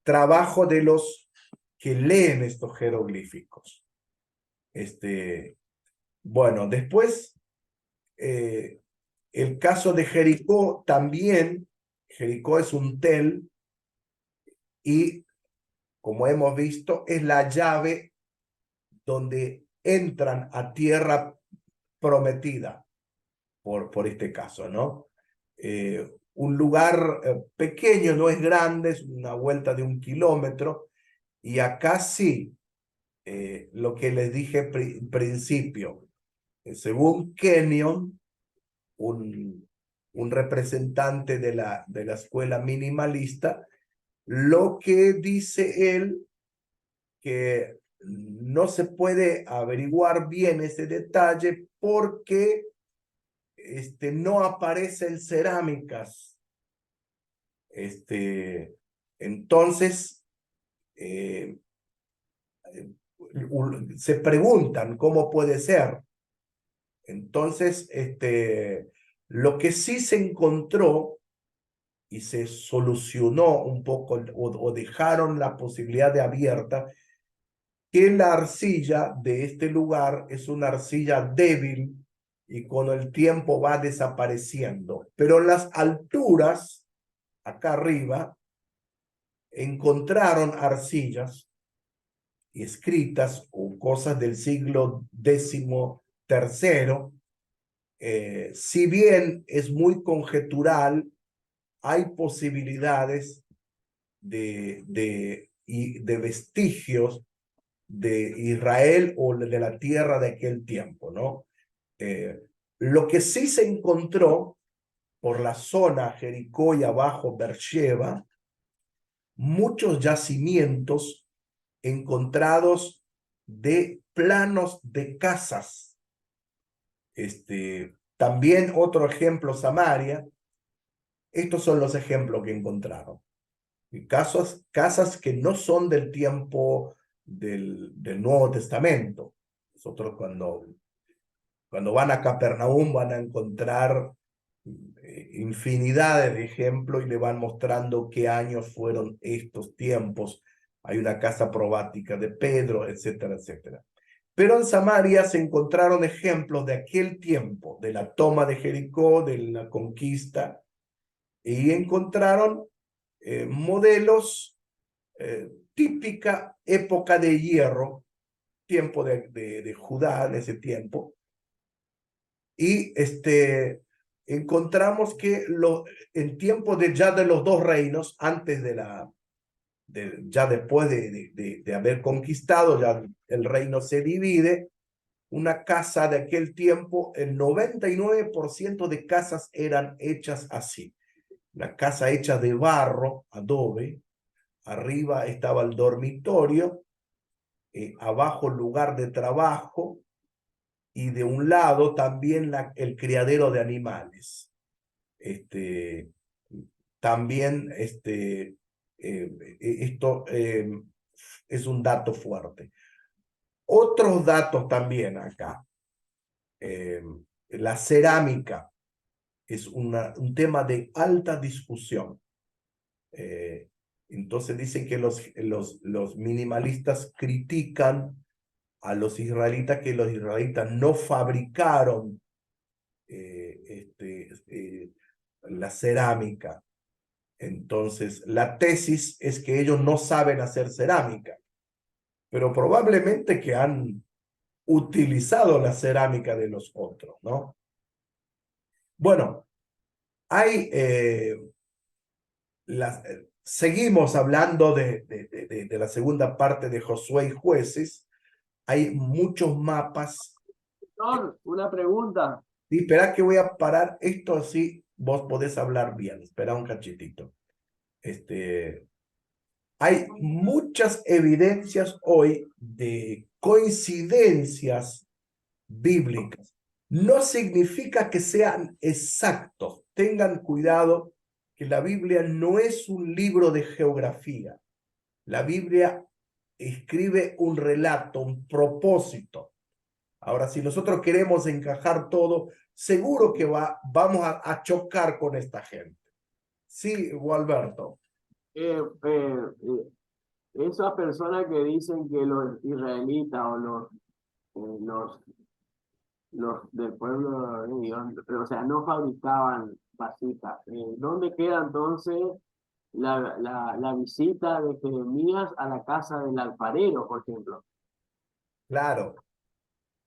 [SPEAKER 1] trabajo de los que leen estos jeroglíficos. Bueno, después el caso de Jericó también. Jericó es un tel y, como hemos visto, es la llave donde entran a tierra prometida por este caso, ¿no? Un lugar pequeño, no es grande, es una vuelta de 1 kilómetro, y acá sí, lo que les dije en principio, según Kenyon, un representante de la escuela minimalista, lo que dice él, que no se puede averiguar bien ese detalle porque no aparecen cerámicas. Entonces, se preguntan cómo puede ser. Entonces, lo que sí se encontró y se solucionó un poco, o dejaron la posibilidad de abierta, que la arcilla de este lugar es una arcilla débil y con el tiempo va desapareciendo. Pero en las alturas, acá arriba, encontraron arcillas y escritas o cosas del siglo XIII. Si bien es muy conjetural, hay posibilidades de vestigios de Israel o de la tierra de aquel tiempo, ¿no? Lo que sí se encontró por la zona Jericó y abajo Beersheba, muchos yacimientos encontrados de planos de casas. También otro ejemplo, Samaria. Estos son los ejemplos que encontraron. Casas que no son del tiempo del Nuevo Testamento. Nosotros cuando van a Capernaum van a encontrar infinidades de ejemplos y le van mostrando qué años fueron estos tiempos. Hay una casa probática de Pedro, etcétera, etcétera. Pero en Samaria se encontraron ejemplos de aquel tiempo, de la toma de Jericó, de la conquista, y encontraron modelos típica época de hierro, tiempo de Judá en ese tiempo, y encontramos que en tiempo ya de los dos reinos, antes ya después de haber conquistado, ya el reino se divide. Una casa de aquel tiempo, el 99% de casas eran hechas así. Una casa hecha de barro, adobe. Arriba estaba el dormitorio abajo lugar de trabajo y de un lado también el criadero de animales. También esto es un dato fuerte. Otros datos también acá. La cerámica es un tema de alta discusión. Entonces dicen que los minimalistas critican a los israelitas, que los israelitas no fabricaron la cerámica. Entonces, la tesis es que ellos no saben hacer cerámica, pero probablemente que han utilizado la cerámica de los otros, ¿no? Bueno, hay seguimos hablando de la segunda parte de Josué y Jueces. Hay muchos mapas.
[SPEAKER 2] Una pregunta.
[SPEAKER 1] Y espera que voy a parar esto así vos podés hablar bien. Espera un cachitito. Hay muchas evidencias hoy de coincidencias bíblicas. No significa que sean exactos. Tengan cuidado que la Biblia no es un libro de geografía. La Biblia escribe un relato, un propósito. Ahora, si nosotros queremos encajar todo, seguro que vamos a chocar con esta gente. Sí, Gualberto.
[SPEAKER 2] Esas personas que dicen que los israelitas o los del pueblo de Dios, o sea, no fabricaban vasijas. ¿Dónde queda entonces la visita de Jeremías a la casa del alfarero, por ejemplo?
[SPEAKER 1] Claro.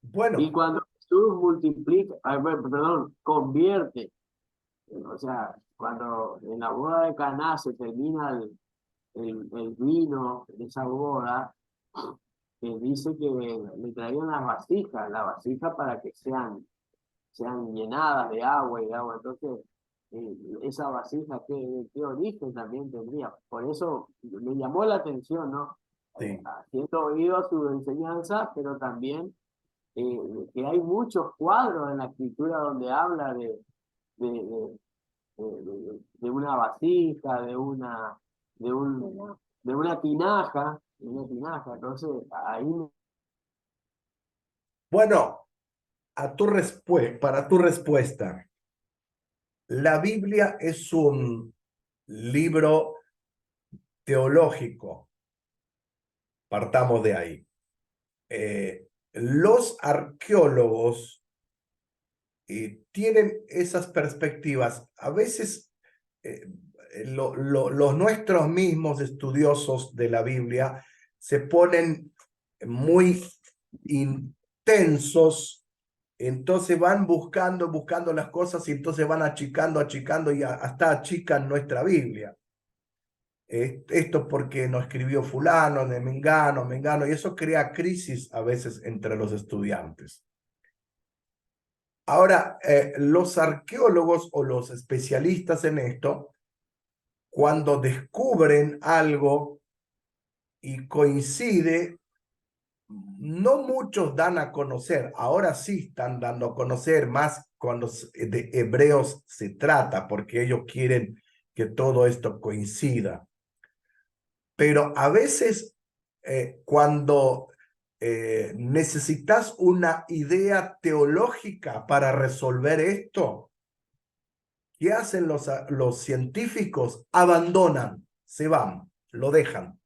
[SPEAKER 2] Y
[SPEAKER 1] Bueno,
[SPEAKER 2] cuando Jesús multiplica, perdón, convierte, o sea, cuando en la boda de Caná se termina el vino de esa boda, dice que le traían las vasijas para que sean llenadas de agua y de agua. Entonces, esa vasija, ¿qué origen también tendría? Por eso me llamó la atención, ¿no?
[SPEAKER 1] sí.
[SPEAKER 2] Haciendo oído a su enseñanza, pero también que hay muchos cuadros en la escritura donde habla de, de, de una vasija, de una tinaja, Entonces, ahí
[SPEAKER 1] Bueno, para tu respuesta, la Biblia es un libro teológico. Partamos de ahí. Los arqueólogos tienen esas perspectivas. A veces los nuestros mismos estudiosos de la Biblia se ponen muy intensos, entonces van buscando las cosas y entonces van achicando y hasta achican nuestra Biblia. Esto porque no escribió fulano, de Mengano, y eso crea crisis a veces entre los estudiantes. Ahora, los arqueólogos o los especialistas en esto, cuando descubren algo y coincide, no muchos dan a conocer, ahora sí están dando a conocer más cuando de hebreos se trata, porque ellos quieren que todo esto coincida. Pero a veces cuando necesitas una idea teológica para resolver esto, ¿qué hacen los científicos? Abandonan, se van, lo dejan.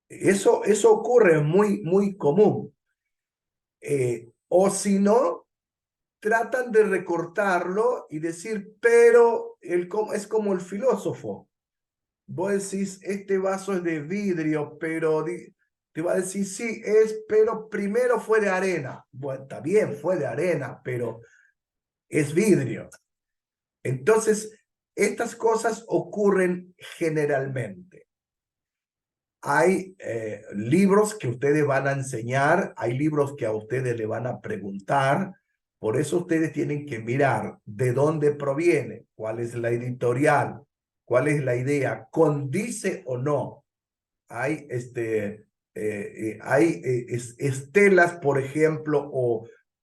[SPEAKER 1] Eso ocurre, es muy común. O si no, tratan de recortarlo y decir, pero es como el filósofo. Vos decís, este vaso es de vidrio, pero te va a decir, sí, pero primero fue de arena. Bueno, está bien, fue de arena, pero es vidrio. Entonces, estas cosas ocurren generalmente. Hay libros que ustedes van a enseñar, hay libros que a ustedes le van a preguntar, por eso ustedes tienen que mirar de dónde proviene, cuál es la editorial, cuál es la idea, condice o no estelas, por ejemplo,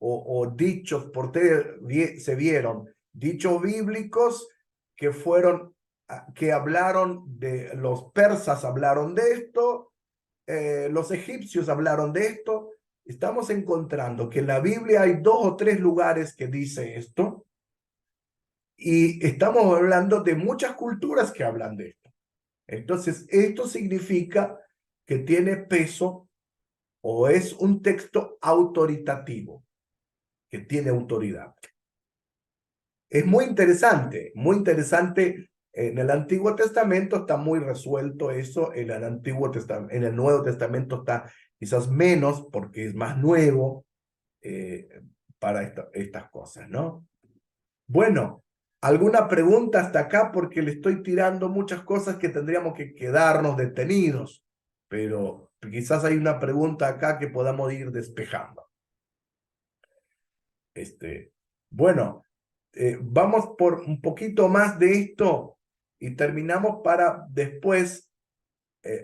[SPEAKER 1] o dichos, se vieron dichos bíblicos que fueron, que hablaron de, los persas hablaron de esto, los egipcios hablaron de esto. Estamos encontrando que en la Biblia hay 2 o 3 lugares que dice esto, y estamos hablando de muchas culturas que hablan de esto. Entonces, esto significa que tiene peso o es un texto autoritativo, que tiene autoridad. Es muy interesante, muy interesante. En el Antiguo Testamento está muy resuelto eso, en el Nuevo Testamento está quizás menos porque es más nuevo para estas cosas, ¿no? Bueno, ¿alguna pregunta hasta acá? Porque le estoy tirando muchas cosas que tendríamos que quedarnos detenidos, pero quizás hay una pregunta acá que podamos ir despejando. Bueno, vamos por un poquito más de esto y terminamos para después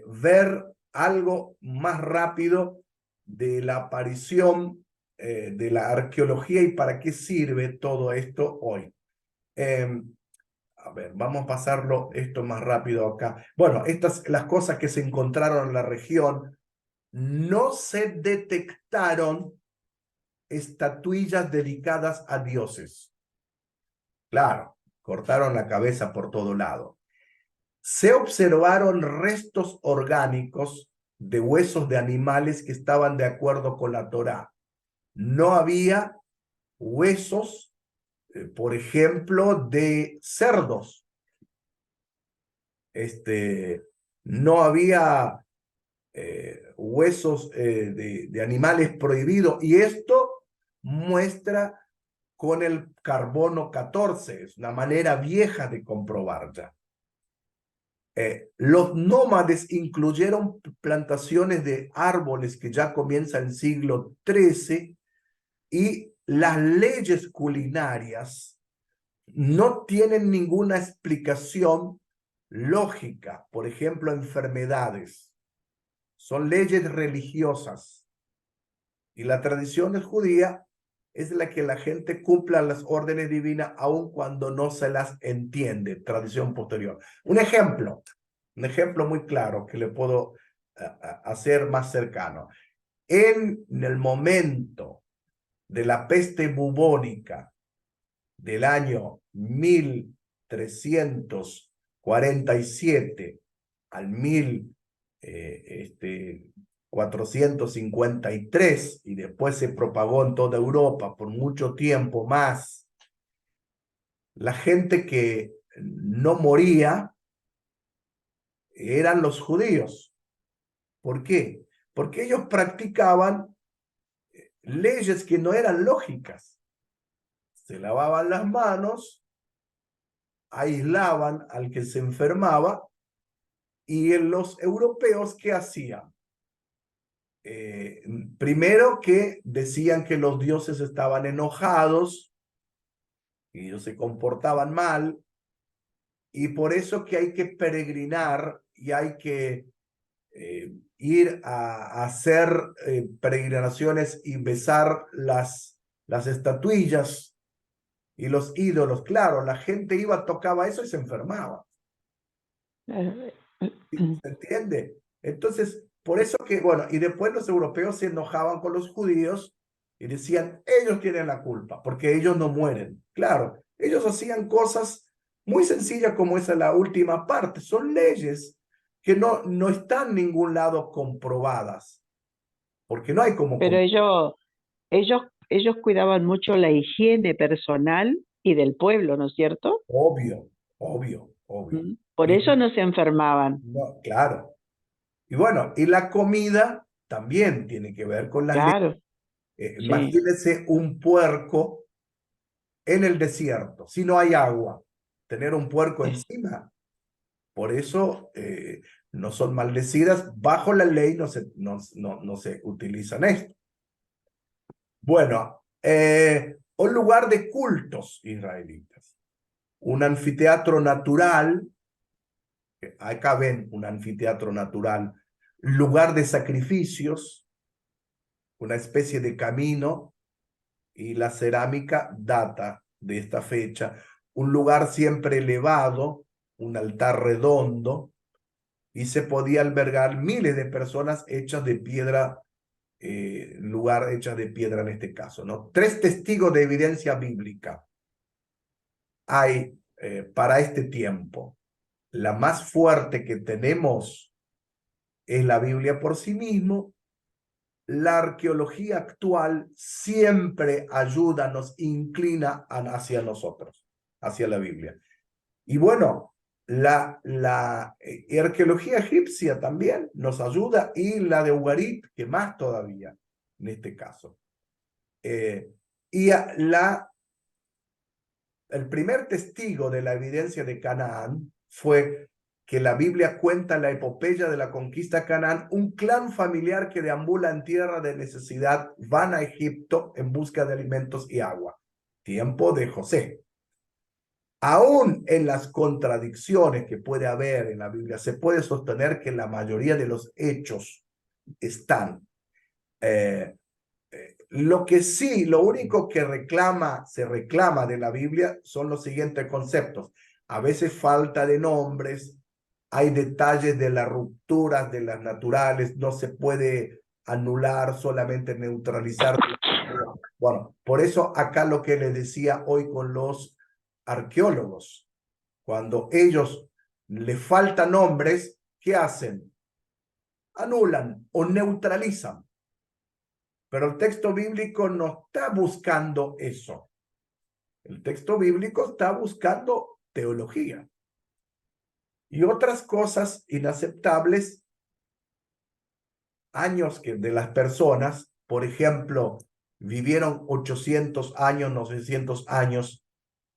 [SPEAKER 1] ver algo más rápido de la aparición de la arqueología y para qué sirve todo esto hoy. A ver, vamos a pasarlo esto más rápido acá. Bueno, las cosas que se encontraron en la región, no se detectaron estatuillas dedicadas a dioses. Claro, cortaron la cabeza por todo lado. Se observaron restos orgánicos de huesos de animales que estaban de acuerdo con la Torá. No había huesos, por ejemplo, de cerdos. No había huesos de animales prohibidos, y esto muestra con el carbono 14, es una manera vieja de comprobar ya. Los nómades incluyeron plantaciones de árboles que ya comienza el siglo XIII, y las leyes culinarias no tienen ninguna explicación lógica. Por ejemplo, enfermedades. Son leyes religiosas. Y la tradición judía es la que la gente cumpla las órdenes divinas aun cuando no se las entiende. Tradición posterior. Un ejemplo muy claro que le puedo hacer más cercano. En el momento de la peste bubónica del año 1347 al 1453, y después se propagó en toda Europa por mucho tiempo más, la gente que no moría eran los judíos. ¿Por qué? Porque ellos practicaban leyes que no eran lógicas. Se lavaban las manos, aislaban al que se enfermaba, y los europeos, ¿qué hacían? Primero que decían que los dioses estaban enojados y ellos se comportaban mal, y por eso que hay que peregrinar y hay que ir a hacer peregrinaciones y besar las estatuillas y los ídolos. Claro, la gente iba, tocaba eso y se enfermaba. ¿Se entiende? Entonces, por eso que, bueno, y después los europeos se enojaban con los judíos y decían, ellos tienen la culpa, porque ellos no mueren. Claro, ellos hacían cosas muy sencillas como esa, la última parte. Son leyes que no están en ningún lado comprobadas, porque no hay como...
[SPEAKER 3] Pero ellos cuidaban mucho la higiene personal y del pueblo, ¿no es cierto?
[SPEAKER 1] Obvio, obvio, obvio.
[SPEAKER 3] Por
[SPEAKER 1] Y,
[SPEAKER 3] eso no se enfermaban.
[SPEAKER 1] no, claro. Y bueno, y la comida también tiene que ver con las leyes.
[SPEAKER 3] Claro, sí.
[SPEAKER 1] Imagínense un puerco en el desierto, si no hay agua, tener un puerco encima. Por eso no son maldecidas. Bajo la ley no se utilizan esto. Bueno, un lugar de cultos israelitas. Un anfiteatro natural. Acá ven un anfiteatro natural lugar de sacrificios, una especie de camino, y la cerámica data de esta fecha. Un lugar siempre elevado, un altar redondo, y se podía albergar miles de personas hechas de piedra, lugar hechas de piedra en este caso, ¿no? 3 testigos de evidencia bíblica hay para este tiempo. La más fuerte que tenemos es la Biblia por sí mismo. La arqueología actual siempre ayuda, nos inclina hacia nosotros, hacia la Biblia. Y bueno, la arqueología egipcia también nos ayuda, y la de Ugarit, que más todavía en este caso. Y el primer testigo de la evidencia de Canaán fue que la Biblia cuenta la epopeya de la conquista de Canaán. Un clan familiar que deambula en tierra de necesidad van a Egipto en busca de alimentos y agua. Tiempo de José. Aún en las contradicciones que puede haber en la Biblia, se puede sostener que la mayoría de los hechos están. Lo único que se reclama de la Biblia son los siguientes conceptos. A veces falta de nombres, hay detalles de las rupturas de las naturales, no se puede anular, solamente neutralizar. Bueno, por eso acá lo que les decía hoy con los arqueólogos, cuando ellos les faltan nombres, ¿qué hacen? Anulan o neutralizan. Pero el texto bíblico no está buscando eso. El texto bíblico está buscando teología. Y otras cosas inaceptables, años de las personas, por ejemplo, vivieron 800 años, 900 años,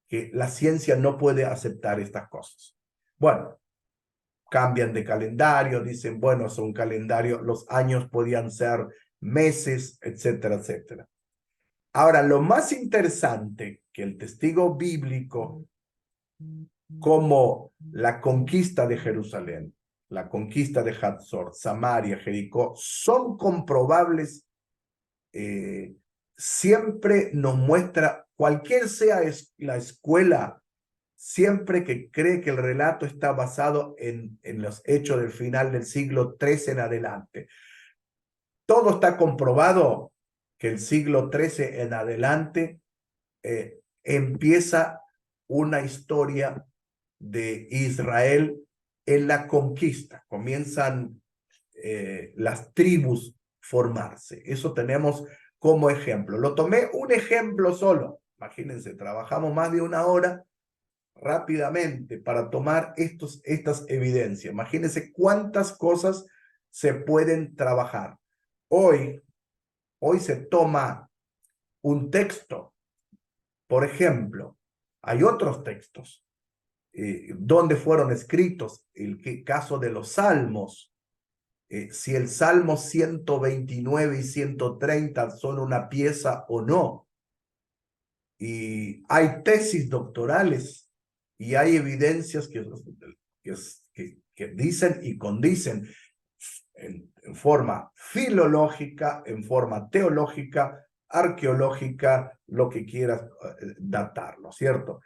[SPEAKER 1] que la ciencia no puede aceptar estas cosas. Bueno, cambian de calendario, dicen, bueno, son calendarios, los años podían ser meses, etcétera, etcétera. Ahora, lo más interesante que el testigo bíblico, como la conquista de Jerusalén, la conquista de Hatzor, Samaria, Jericó, son comprobables. Siempre nos muestra, cualquier sea la escuela, siempre que cree que el relato está basado en los hechos del final del siglo XIII en adelante. Todo está comprobado que el siglo XIII en adelante empieza una historia de Israel en la conquista. Comienzan las tribus formarse. Eso tenemos como ejemplo. Lo tomé un ejemplo solo. Imagínense, trabajamos más de 1 hora rápidamente para tomar estas evidencias. Imagínense cuántas cosas se pueden trabajar. Hoy se toma un texto, por ejemplo, hay otros textos donde fueron escritos, el caso de los salmos, si el Salmo 129 y 130 son una pieza o no. Y hay tesis doctorales y hay evidencias que dicen y condicen en forma filológica, en forma teológica, arqueológica, lo que quieras datarlo, ¿cierto?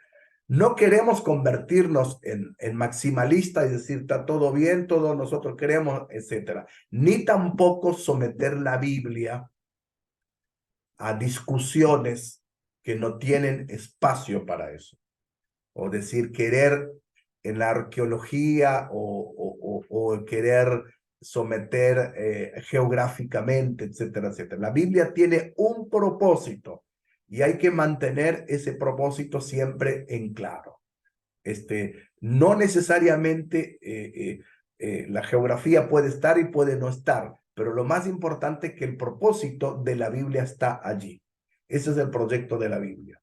[SPEAKER 1] No queremos convertirnos en maximalistas y decir, está todo bien, todo nosotros queremos, etc. Ni tampoco someter la Biblia a discusiones que no tienen espacio para eso. O decir, querer en la arqueología o querer someter geográficamente, etcétera, etcétera. La Biblia tiene un propósito y hay que mantener ese propósito siempre en claro. No necesariamente la geografía puede estar y puede no estar, pero lo más importante es que el propósito de la Biblia está allí. Ese es el proyecto de la Biblia.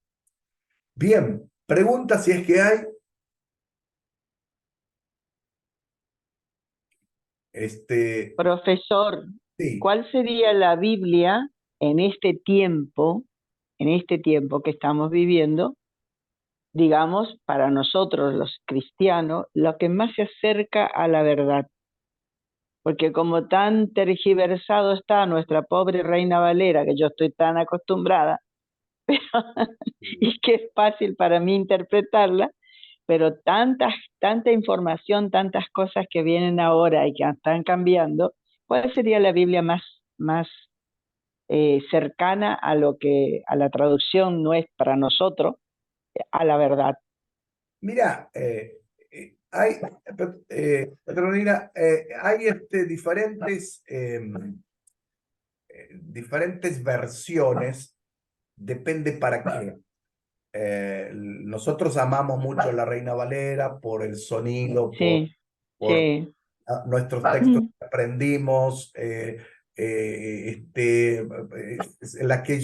[SPEAKER 1] Bien, pregunta si es que hay.
[SPEAKER 3] Profesor,
[SPEAKER 1] Sí.
[SPEAKER 3] ¿cuál sería la Biblia en este tiempo que estamos viviendo, digamos, para nosotros los cristianos, lo que más se acerca a la verdad? porque como tan tergiversado está nuestra pobre Reina Valera, que yo estoy tan acostumbrada, y que es fácil para mí interpretarla, pero tanta información, tantas cosas que vienen ahora y que están cambiando, ¿cuál sería la Biblia más cercana a lo que, a la traducción no es para nosotros, a la verdad?
[SPEAKER 1] Mira, hay, Petronila, hay diferentes versiones, depende para qué. Nosotros amamos mucho la Reina Valera por el sonido,
[SPEAKER 3] Sí,
[SPEAKER 1] por
[SPEAKER 3] sí.
[SPEAKER 1] nuestros textos que aprendimos, la que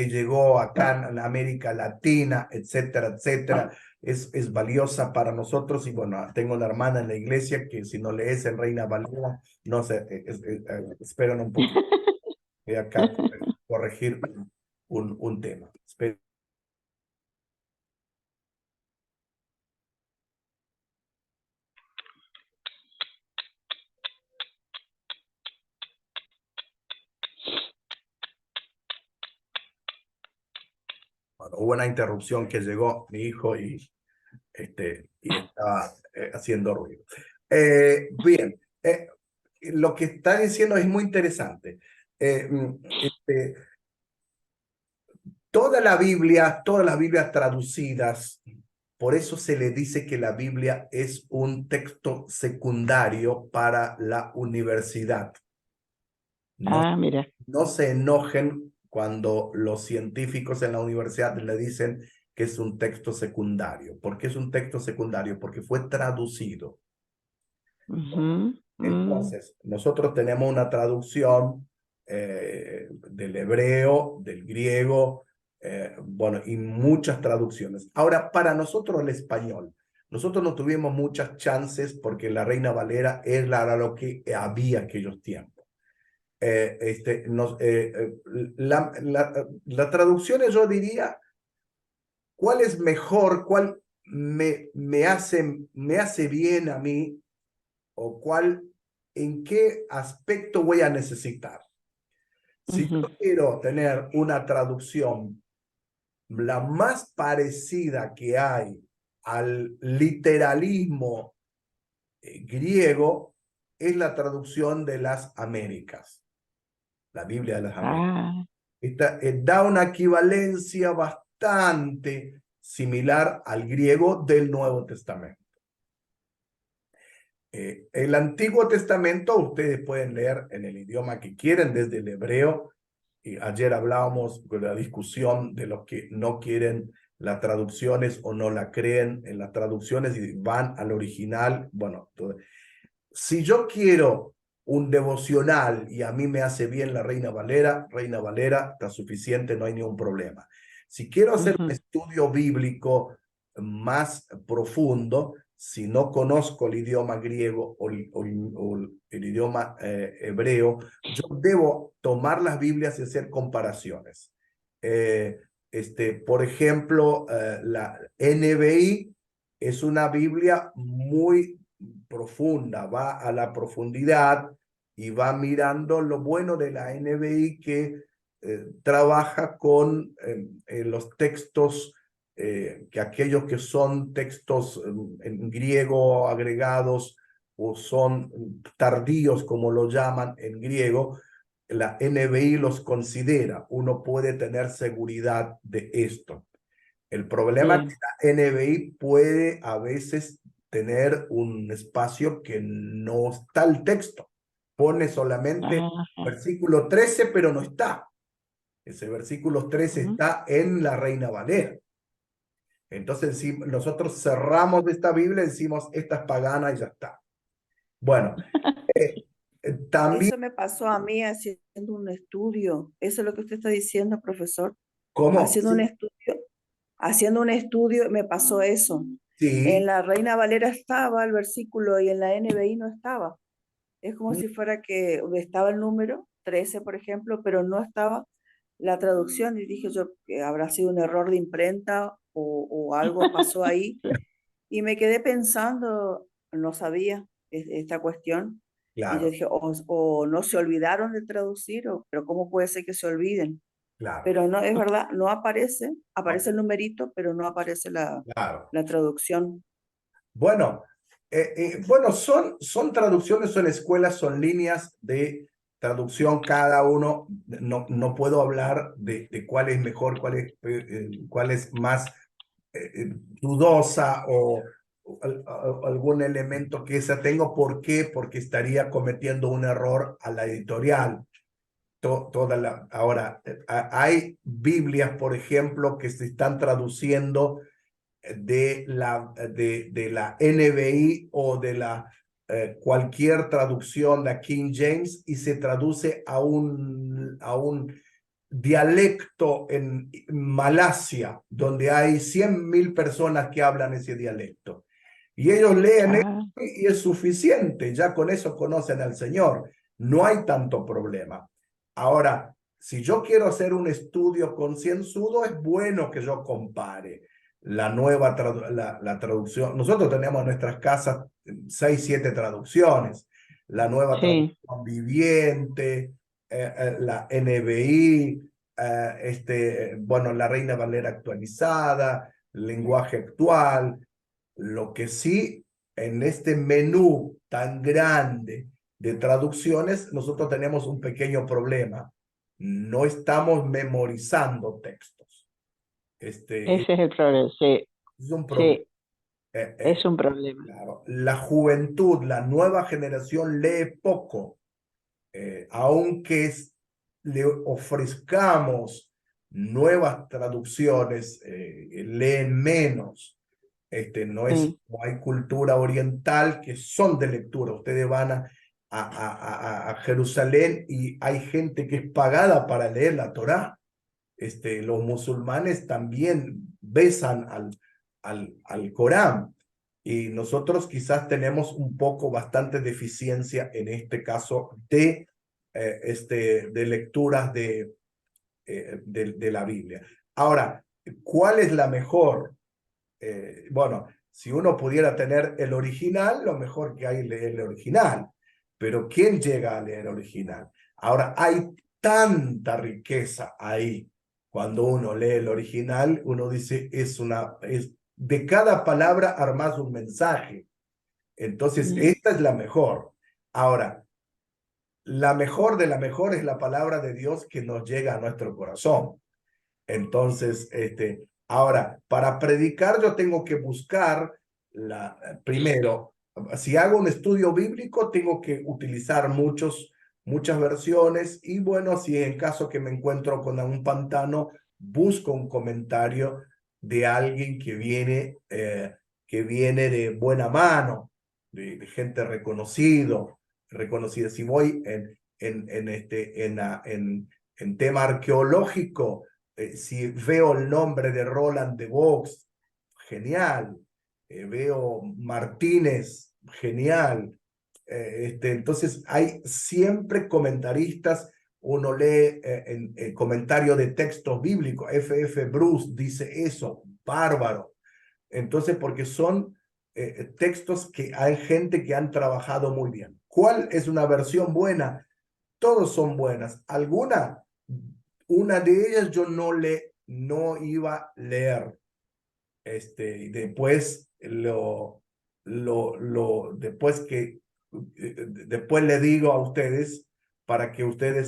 [SPEAKER 1] llegó acá en América Latina, etcétera, etcétera, es valiosa para nosotros. Y bueno, tengo una hermana en la iglesia que si no lees en Reina Valera, no sé, esperan un poquito. Voy acá a corregir un tema. Bueno, hubo una interrupción que llegó mi hijo y estaba haciendo ruido. Bien, lo que está diciendo es muy interesante. Este, todas las Biblias traducidas, por eso se le dice que la Biblia es un texto secundario para la universidad. No,
[SPEAKER 3] Ah, mira.
[SPEAKER 1] no se enojen cuando los científicos en la universidad le dicen que es un texto secundario. ¿Por qué es un texto secundario? Porque fue traducido.
[SPEAKER 3] Ujú,
[SPEAKER 1] Entonces, nosotros tenemos una traducción del hebreo, del griego, bueno, y muchas traducciones. Ahora, para nosotros el español, nosotros no tuvimos muchas chances porque la Reina Valera era lo que había aquellos tiempos. La traducción, yo diría, ¿cuál es mejor? ¿Cuál me hace bien a mí? ¿O cuál, en qué aspecto voy a necesitar? Si
[SPEAKER 3] ujú.
[SPEAKER 1] yo quiero tener una traducción la más parecida que hay al literalismo griego, es la traducción de las Américas, la Biblia de las Américas.
[SPEAKER 3] Ah,
[SPEAKER 1] Esta, da una equivalencia bastante similar al griego del Nuevo Testamento. El Antiguo Testamento ustedes pueden leer en el idioma que quieren, desde el hebreo. Y ayer hablábamos de la discusión de los que no quieren las traducciones o no la creen en las traducciones y van al original. Bueno, si yo quiero un devocional y a mí me hace bien la Reina Valera está suficiente, no hay ningún problema. Si quiero hacer un
[SPEAKER 3] ujú.
[SPEAKER 1] estudio bíblico más profundo, si no conozco el idioma griego o el idioma hebreo, yo debo tomar las Biblias y hacer comparaciones. Por ejemplo, la NBI es una Biblia muy profunda, va a la profundidad y va mirando lo bueno de la NBI que trabaja con los textos, que aquellos que son textos en griego agregados o son tardíos, como lo llaman en griego, la NBI los considera. Uno puede tener seguridad de esto. El problema es
[SPEAKER 3] Bien.
[SPEAKER 1] que la NBI puede a veces tener un espacio que no está el texto. Pone solamente
[SPEAKER 3] Ajá.
[SPEAKER 1] versículo 13, pero no está. Ese versículo 13
[SPEAKER 3] Ujú.
[SPEAKER 1] está en la Reina Valera. Entonces, si nosotros cerramos esta Biblia, decimos, esta es pagana y ya está. Bueno, también,
[SPEAKER 4] Eso me pasó a mí haciendo un estudio. Eso es lo que usted está diciendo, profesor.
[SPEAKER 1] ¿cómo?
[SPEAKER 4] Haciendo un estudio me pasó eso. En
[SPEAKER 1] Sí,
[SPEAKER 4] la Reina Valera estaba el versículo y en la NBI no estaba. Es como si fuera que estaba el número 13, por ejemplo, pero no estaba la traducción. Y dije yo que habrá sido un error de imprenta o algo pasó ahí. Y me quedé pensando, no sabía. esta cuestión. Y yo
[SPEAKER 1] Claro,
[SPEAKER 4] dije, o no se olvidaron de traducir, pero ¿cómo puede ser que se olviden?
[SPEAKER 1] claro,
[SPEAKER 4] Pero no, es verdad, no aparece,
[SPEAKER 1] no,
[SPEAKER 4] aparece el numerito, pero no aparece
[SPEAKER 1] claro.
[SPEAKER 4] la traducción.
[SPEAKER 1] Bueno, bueno, son traducciones, son escuelas, son líneas de traducción cada uno. No puedo hablar de cuál es mejor, cuál es más dudosa o algún elemento que esa tengo. ¿Por qué? Porque estaría cometiendo un error a la editorial. Ahora, hay Biblias, por ejemplo, que se están traduciendo de la NBI o de cualquier traducción de King James y se traduce a un dialecto en Malasia, donde hay 100.000 personas que hablan ese dialecto. Y ellos leen
[SPEAKER 3] Ah,
[SPEAKER 1] y es suficiente, ya con eso conocen al Señor. No hay tanto problema. Ahora, si yo quiero hacer un estudio concienzudo, es bueno que yo compare la traducción. Nosotros tenemos en nuestras casas 6, 7 traducciones. La nueva
[SPEAKER 3] sí,
[SPEAKER 1] traducción viviente, la NBI, bueno, la Reina Valera actualizada, lenguaje actual. Lo que sí, en este menú tan grande de traducciones, nosotros tenemos un pequeño problema. No estamos memorizando textos.
[SPEAKER 3] ese es el problema, sí,
[SPEAKER 1] Es un problema.
[SPEAKER 3] sí, es un problema.
[SPEAKER 1] Claro. La juventud, la nueva generación lee poco, aunque le ofrezcamos nuevas traducciones, leen menos.
[SPEAKER 3] Sí,
[SPEAKER 1] No hay cultura oriental que son de lectura. Ustedes van a Jerusalén y hay gente que es pagada para leer la Torá. Los musulmanes también besan al Corán. Y nosotros quizás tenemos un poco, bastante deficiencia en este caso de lecturas de la Biblia. Ahora, ¿cuál es la mejor? Bueno, si uno pudiera tener el original, lo mejor que hay es leer el original. Pero ¿quién llega a leer el original? Ahora, hay tanta riqueza ahí. Cuando uno lee el original, uno dice, de cada palabra armas un mensaje. Entonces,
[SPEAKER 3] mm,
[SPEAKER 1] esta es la mejor. Ahora, la mejor de la mejor es la palabra de Dios que nos llega a nuestro corazón. Entonces, ahora, para predicar yo tengo que buscar primero, si hago un estudio bíblico, tengo que utilizar muchas versiones y bueno, si en caso que me encuentro con un pantano, busco un comentario de alguien que viene de buena mano, de gente reconocida. Si voy en tema arqueológico, si veo el nombre de Roland de Vaux, genial. Veo Martínez, genial. Entonces hay siempre comentaristas. Uno lee en comentario de textos bíblicos. F.F. Bruce dice eso, bárbaro. Entonces, porque son textos que hay gente que han trabajado muy bien. ¿Cuál es una versión buena? Todos son buenas. Una de ellas yo no iba a leer. Y después después le digo a ustedes para que ustedes